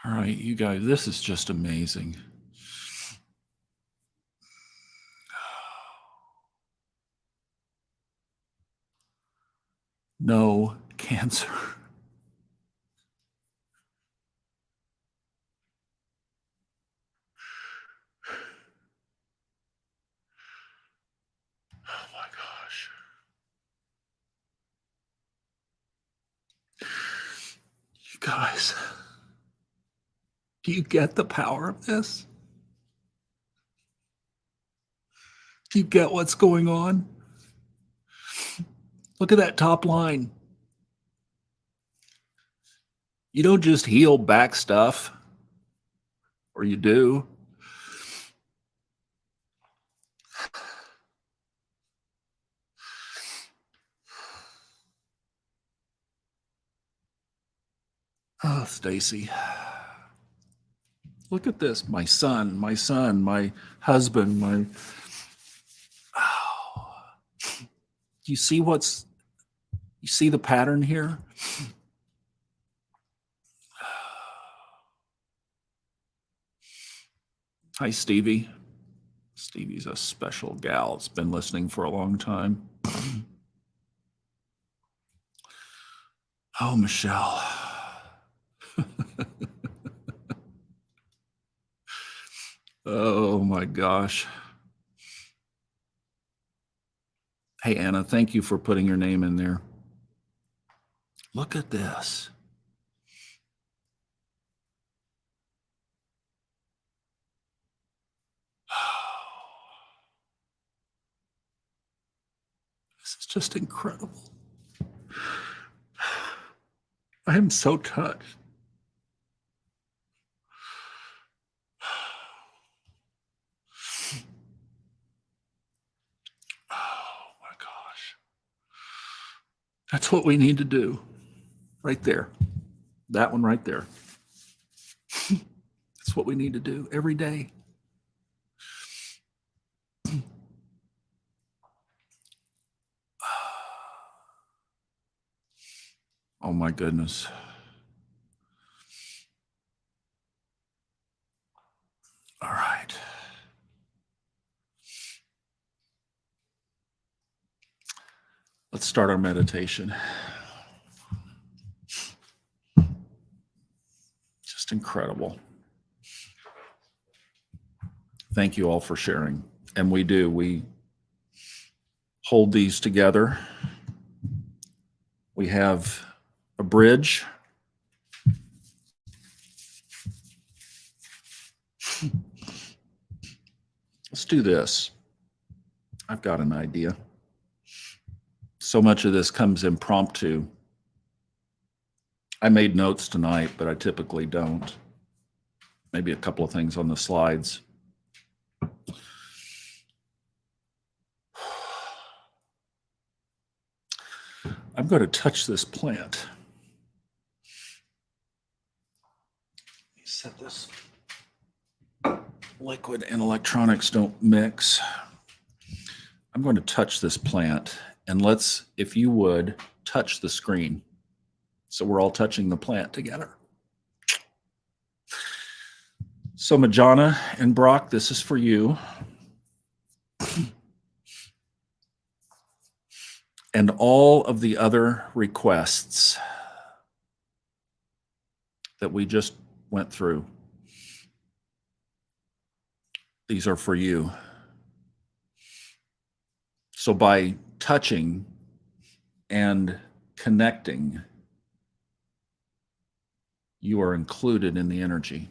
[SPEAKER 1] All right, you guys, this is just amazing. No cancer. Oh my gosh. You guys, do you get the power of this? Do you get what's going on? Look at that top line. You don't just heal back stuff, or you do. Oh, Stacy. Look at this. My son, my husband, my. Oh. You see you see the pattern here? Hi, Stevie. Stevie's a special gal. It's been listening for a long time. Oh, Michelle. Oh my gosh. Hey, Anna, thank you for putting your name in there. Look at this. This is just incredible. I am so touched. Oh my gosh. That's what we need to do. Right there. That one right there. That's what we need to do every day. Oh my goodness. All right. Let's start our meditation. Just incredible. Thank you all for sharing. And we hold these together. We have a bridge. Let's do this. I've got an idea. So much of this comes impromptu. I made notes tonight, but I typically don't. Maybe a couple of things on the slides. I'm going to touch this plant. Let me set this. Liquid and electronics don't mix. I'm going to touch this plant, and let's, if you would, touch the screen. So we're all touching the plant together. So Majana and Brock, this is for you. And all of the other requests that we just went through, these are for you. So by touching and connecting, you are included in the energy.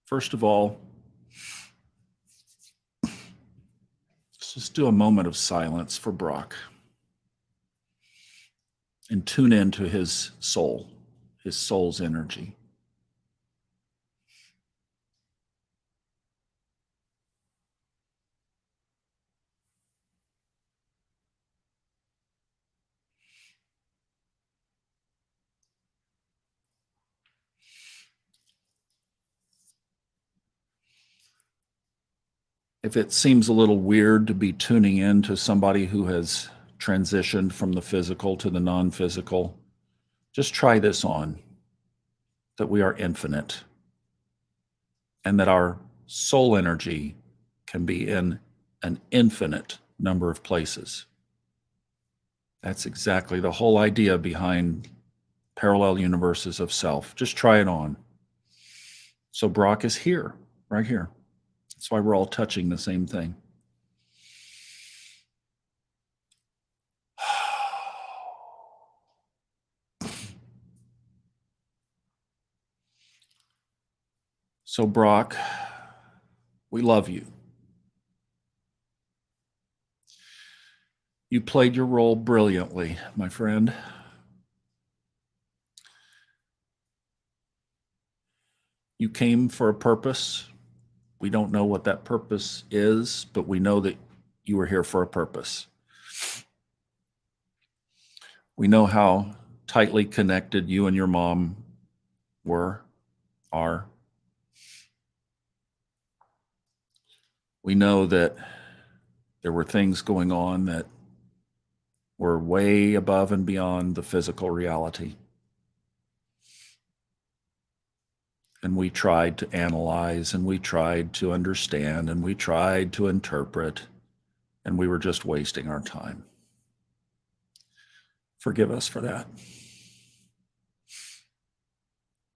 [SPEAKER 1] First of all, let's just do a moment of silence for Brock and tune into his soul's energy. If it seems a little weird to be tuning in to somebody who has transitioned from the physical to the non-physical, just try this on, that we are infinite and that our soul energy can be in an infinite number of places. That's exactly the whole idea behind parallel universes of self. Just try it on. So Brock is here, right here. That's why we're all touching the same thing. So Brock, we love you. You played your role brilliantly, my friend. You came for a purpose. We don't know what that purpose is, but we know that you were here for a purpose. We know how tightly connected you and your mom are. We know that there were things going on that were way above and beyond the physical reality. And we tried to analyze, and we tried to understand, and we tried to interpret, and we were just wasting our time. Forgive us for that.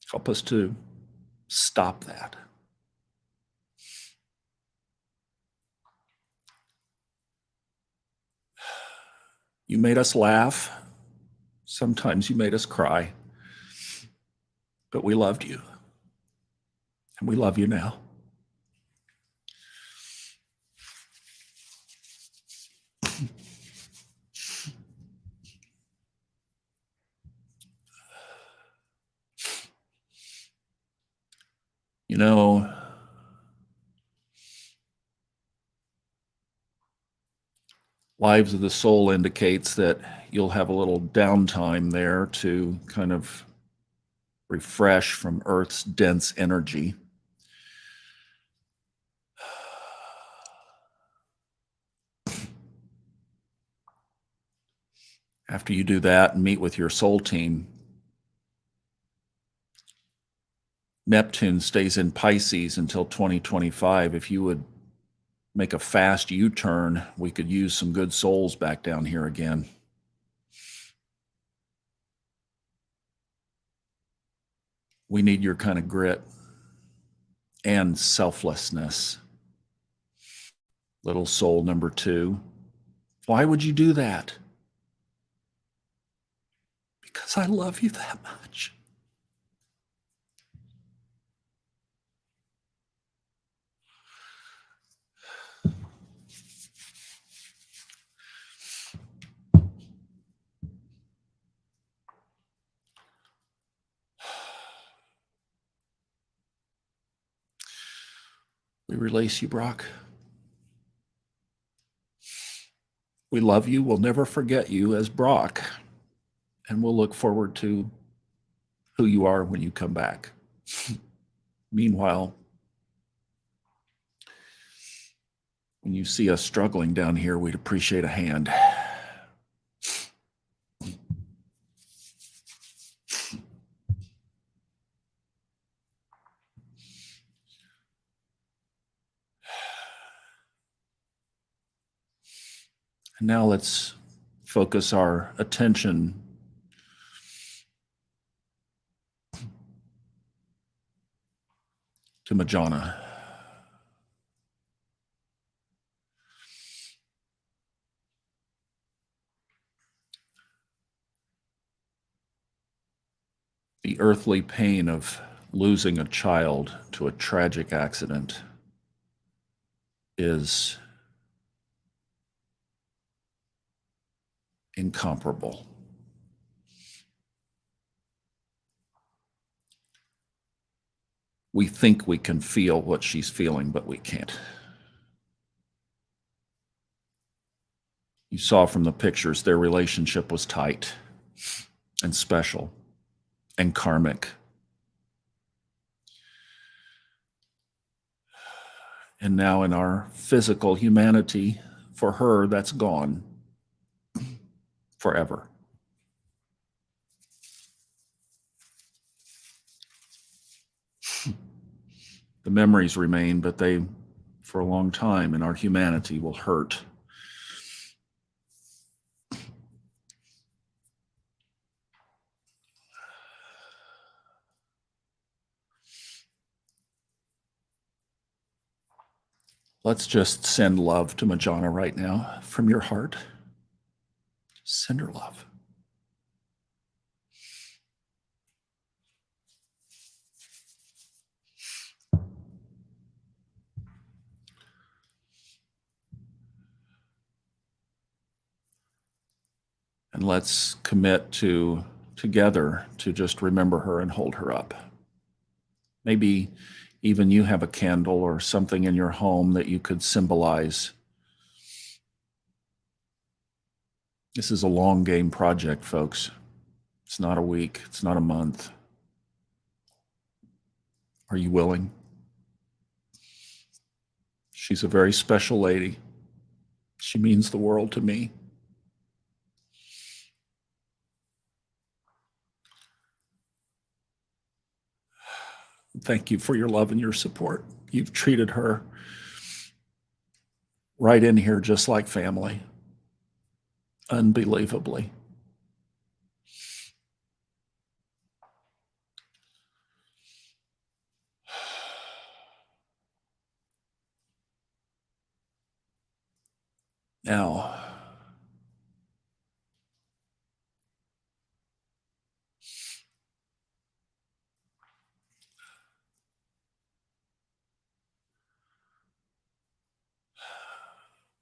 [SPEAKER 1] Help us to stop that. You made us laugh. Sometimes you made us cry. But we loved you. And we love you now. You know, Lives of the Soul indicates that you'll have a little downtime there to kind of refresh from Earth's dense energy. After you do that and meet with your soul team, Neptune stays in Pisces until 2025. If you would make a fast U-turn, we could use some good souls back down here again. We need your kind of grit and selflessness. Little soul number 2. Why would you do that? Because I love you that much. We release you, Brock. We love you. We'll never forget you as Brock. And we'll look forward to who you are when you come back. Meanwhile, when you see us struggling down here, we'd appreciate a hand. And now let's focus our attention to Majana. The earthly pain of losing a child to a tragic accident is incomparable. We think we can feel what she's feeling, but we can't. You saw from the pictures, their relationship was tight and special and karmic. And now in our physical humanity, for her, that's gone forever. The memories remain, but they, for a long time in our humanity, will hurt. Let's just send love to Majana right now from your heart. Send her love. And let's commit to together to just remember her and hold her up. Maybe even you have a candle or something in your home that you could symbolize. This is a long game project, folks. It's not a week. It's not a month. Are you willing? She's a very special lady. She means the world to me. Thank you for your love and your support. You've treated her right in here just like family. Unbelievably. Now,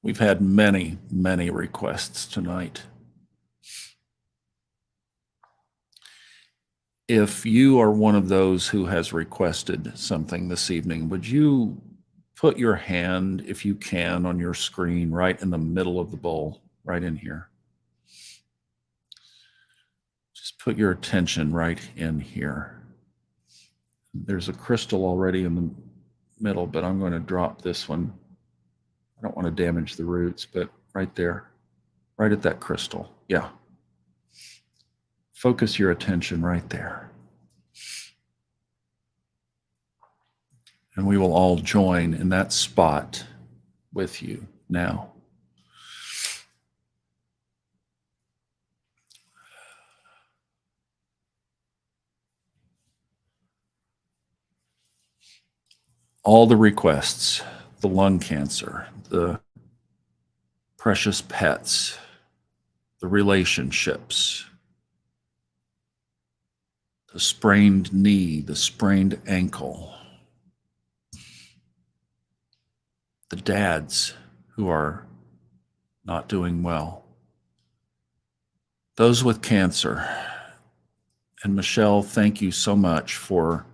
[SPEAKER 1] we've had many, many requests tonight. If you are one of those who has requested something this evening, would you put your hand, if you can, on your screen right in the middle of the bowl, right in here? Just put your attention right in here. There's a crystal already in the middle, but I'm going to drop this one. I don't want to damage the roots, but right there, right at that crystal. Yeah. Focus your attention right there. And we will all join in that spot with you now. All the requests, the lung cancer, the precious pets, the relationships, the sprained knee, the sprained ankle, the dads who are not doing well, those with cancer. And Michelle, thank you so much for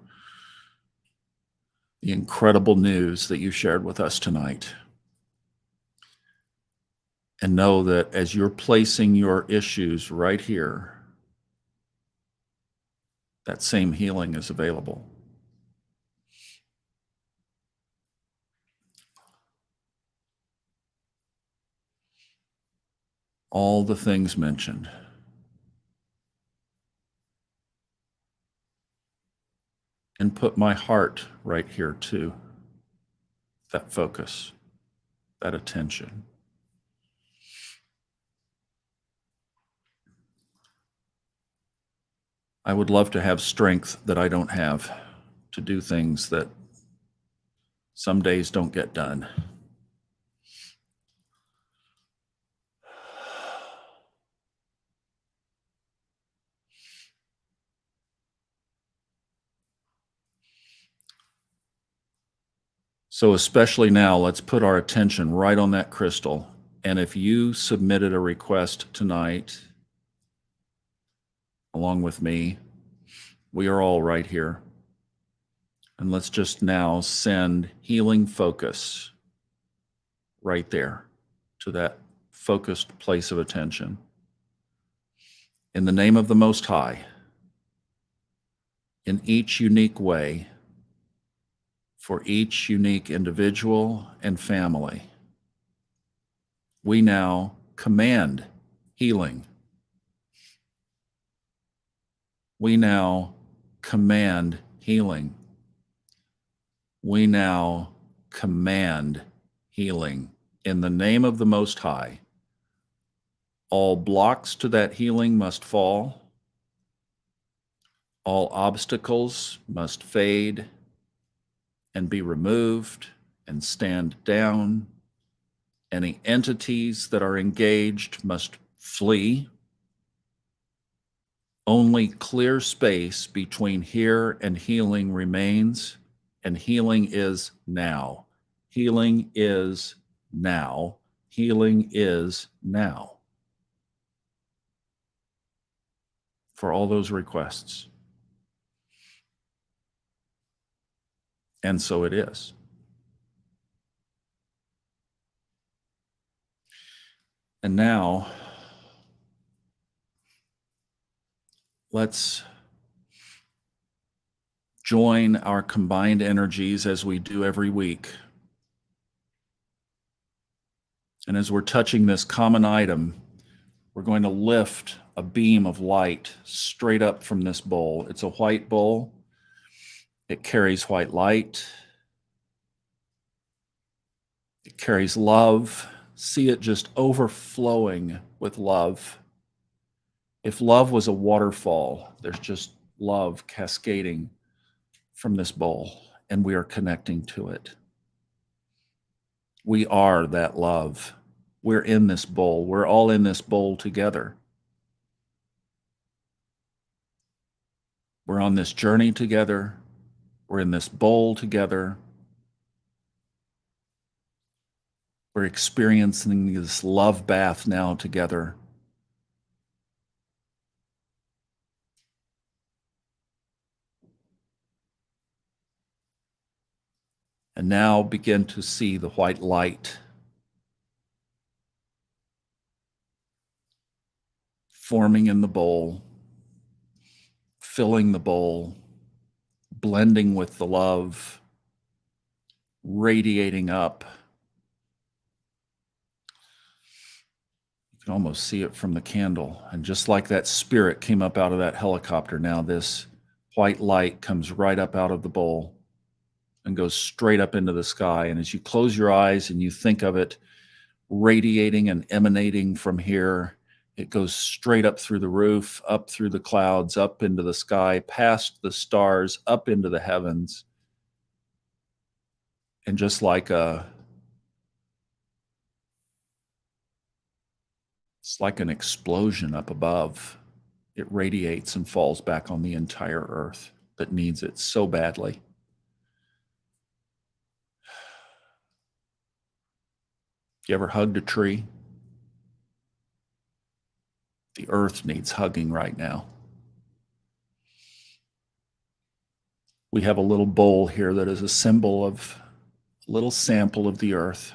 [SPEAKER 1] the incredible news that you shared with us tonight. And know that as you're placing your issues right here, that same healing is available. All the things mentioned. And put my heart right here too. That focus, that attention. I would love to have strength that I don't have to do things that some days don't get done. So especially now, let's put our attention right on that crystal. And if you submitted a request tonight, along with me, we are all right here. And let's just now send healing focus right there to that focused place of attention. In the name of the Most High, in each unique way, for each unique individual and family, we now command healing. We now command healing. We now command healing. In the name of the Most High, all blocks to that healing must fall. All obstacles must fade and be removed and stand down. Any entities that are engaged must flee. Only clear space between here and healing remains, and healing is now. Healing is now. Healing is now. For all those requests. And so it is. And now, let's join our combined energies as we do every week. And as we're touching this common item, we're going to lift a beam of light straight up from this bowl. It's a white bowl. It carries white light. It carries love. See it just overflowing with love. If love was a waterfall, there's just love cascading from this bowl, and we are connecting to it. We are that love. We're in this bowl. We're all in this bowl together. We're on this journey together. We're in this bowl together. We're experiencing this love bath now together. And now begin to see the white light forming in the bowl, filling the bowl, blending with the love, radiating up. You can almost see it from the candle. And just like that spirit came up out of that helicopter, now this white light comes right up out of the bowl and goes straight up into the sky. And as you close your eyes and you think of it radiating and emanating from here, it goes straight up through the roof, up through the clouds, up into the sky, past the stars, up into the heavens. And just like it's like an explosion up above, it radiates and falls back on the entire earth that needs it so badly. You ever hugged a tree? The earth needs hugging right now. We have a little bowl here that is a symbol of a little sample of the earth.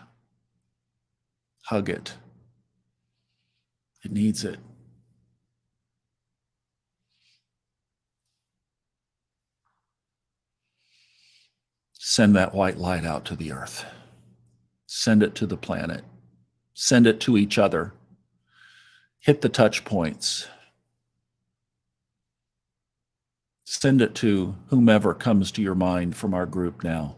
[SPEAKER 1] Hug it. It needs it. Send that white light out to the earth. Send it to the planet. Send it to each other. Hit the touch points. Send it to whomever comes to your mind from our group now.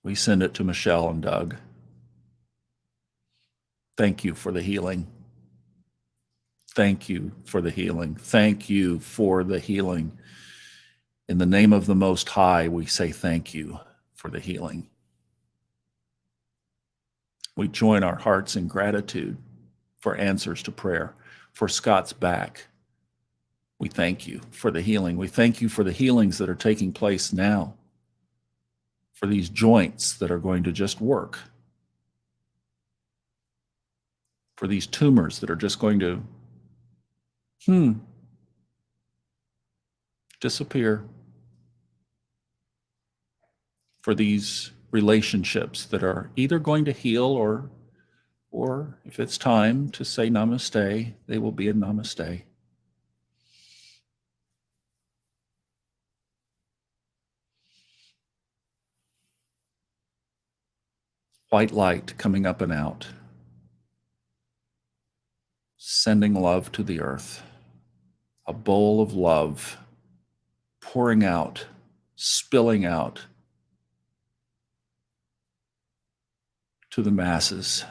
[SPEAKER 1] We send it to Michelle and Doug. Thank you for the healing. Thank you for the healing. Thank you for the healing. In the name of the Most High, we say thank you for the healing. We join our hearts in gratitude for answers to prayer, for Scott's back. We thank you for the healing. We thank you for the healings that are taking place now, for these joints that are going to just work, for these tumors that are just going to disappear, for these relationships that are either going to heal or if it's time to say namaste, they will be a namaste. White light coming up and out, sending love to the earth, a bowl of love pouring out, spilling out to the masses.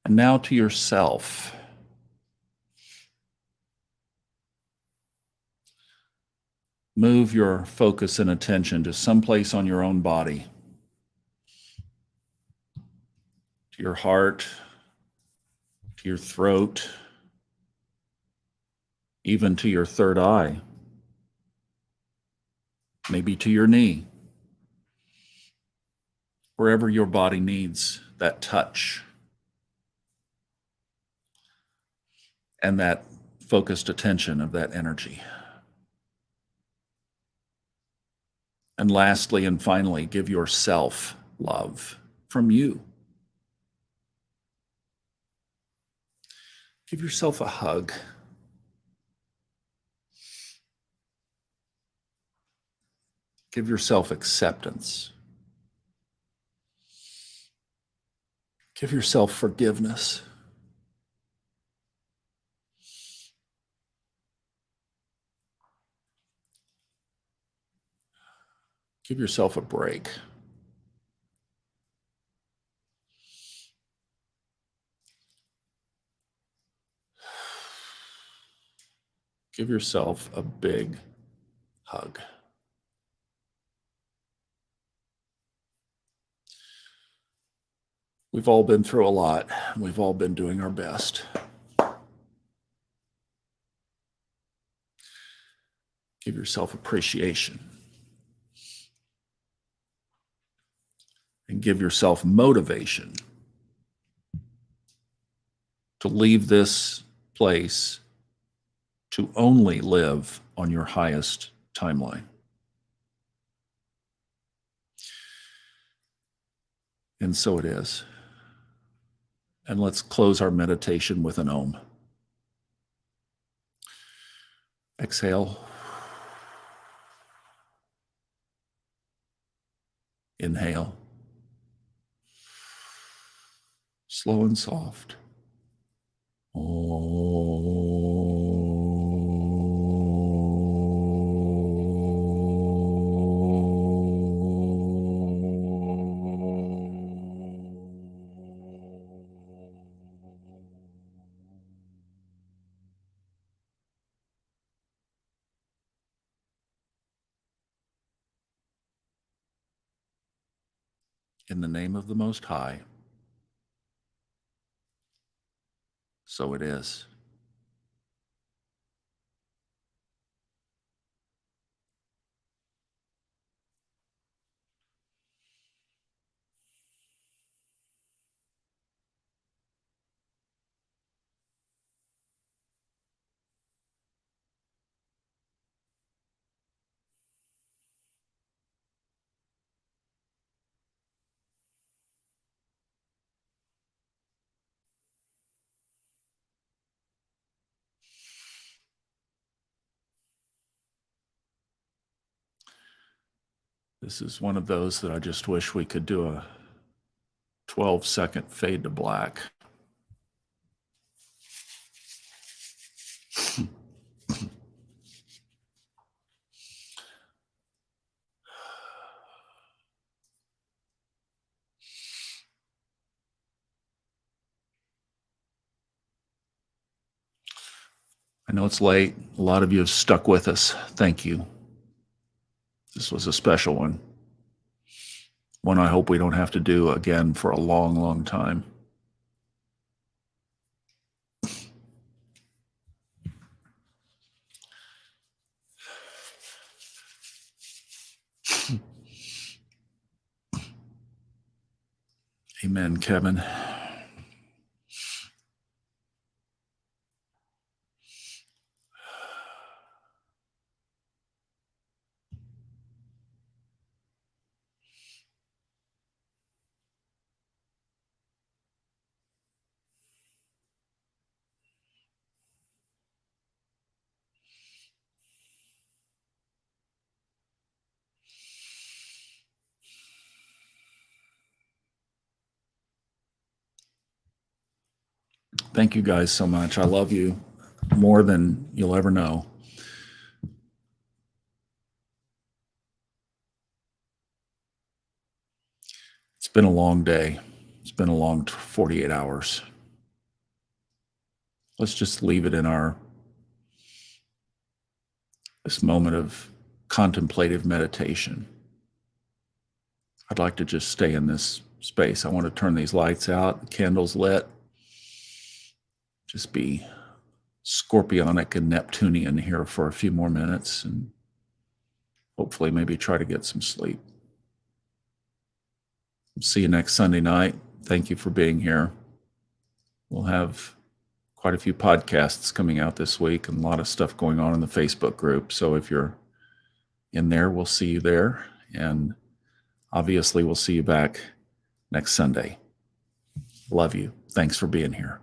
[SPEAKER 1] And now to yourself. Move your focus and attention to someplace on your own body, to your heart, to your throat, even to your third eye, maybe to your knee, wherever your body needs that touch and that focused attention of that energy. And lastly and finally, give yourself love from you. Give yourself a hug. Give yourself acceptance. Give yourself forgiveness. Give yourself a break. Give yourself a big hug. We've all been through a lot. We've all been doing our best. Give yourself appreciation. And give yourself motivation to leave this place to only live on your highest timeline. And so it is. And let's close our meditation with an Om. Exhale. Inhale. Slow and soft. In the name of the Most High, so it is. This is one of those that I just wish we could do a 12-second fade to black. I know it's late. A lot of you have stuck with us. Thank you. This was a special one. One I hope we don't have to do again for a long, long time. Amen, Kevin. Thank you guys so much. I love you more than you'll ever know. It's been a long day. It's been a long 48 hours. Let's just leave it in this moment of contemplative meditation. I'd like to just stay in this space. I want to turn these lights out, candles lit. Just be scorpionic and Neptunian here for a few more minutes and hopefully maybe try to get some sleep. See you next Sunday night. Thank you for being here. We'll have quite a few podcasts coming out this week and a lot of stuff going on in the Facebook group. So if you're in there, we'll see you there. And obviously, we'll see you back next Sunday. Love you. Thanks for being here.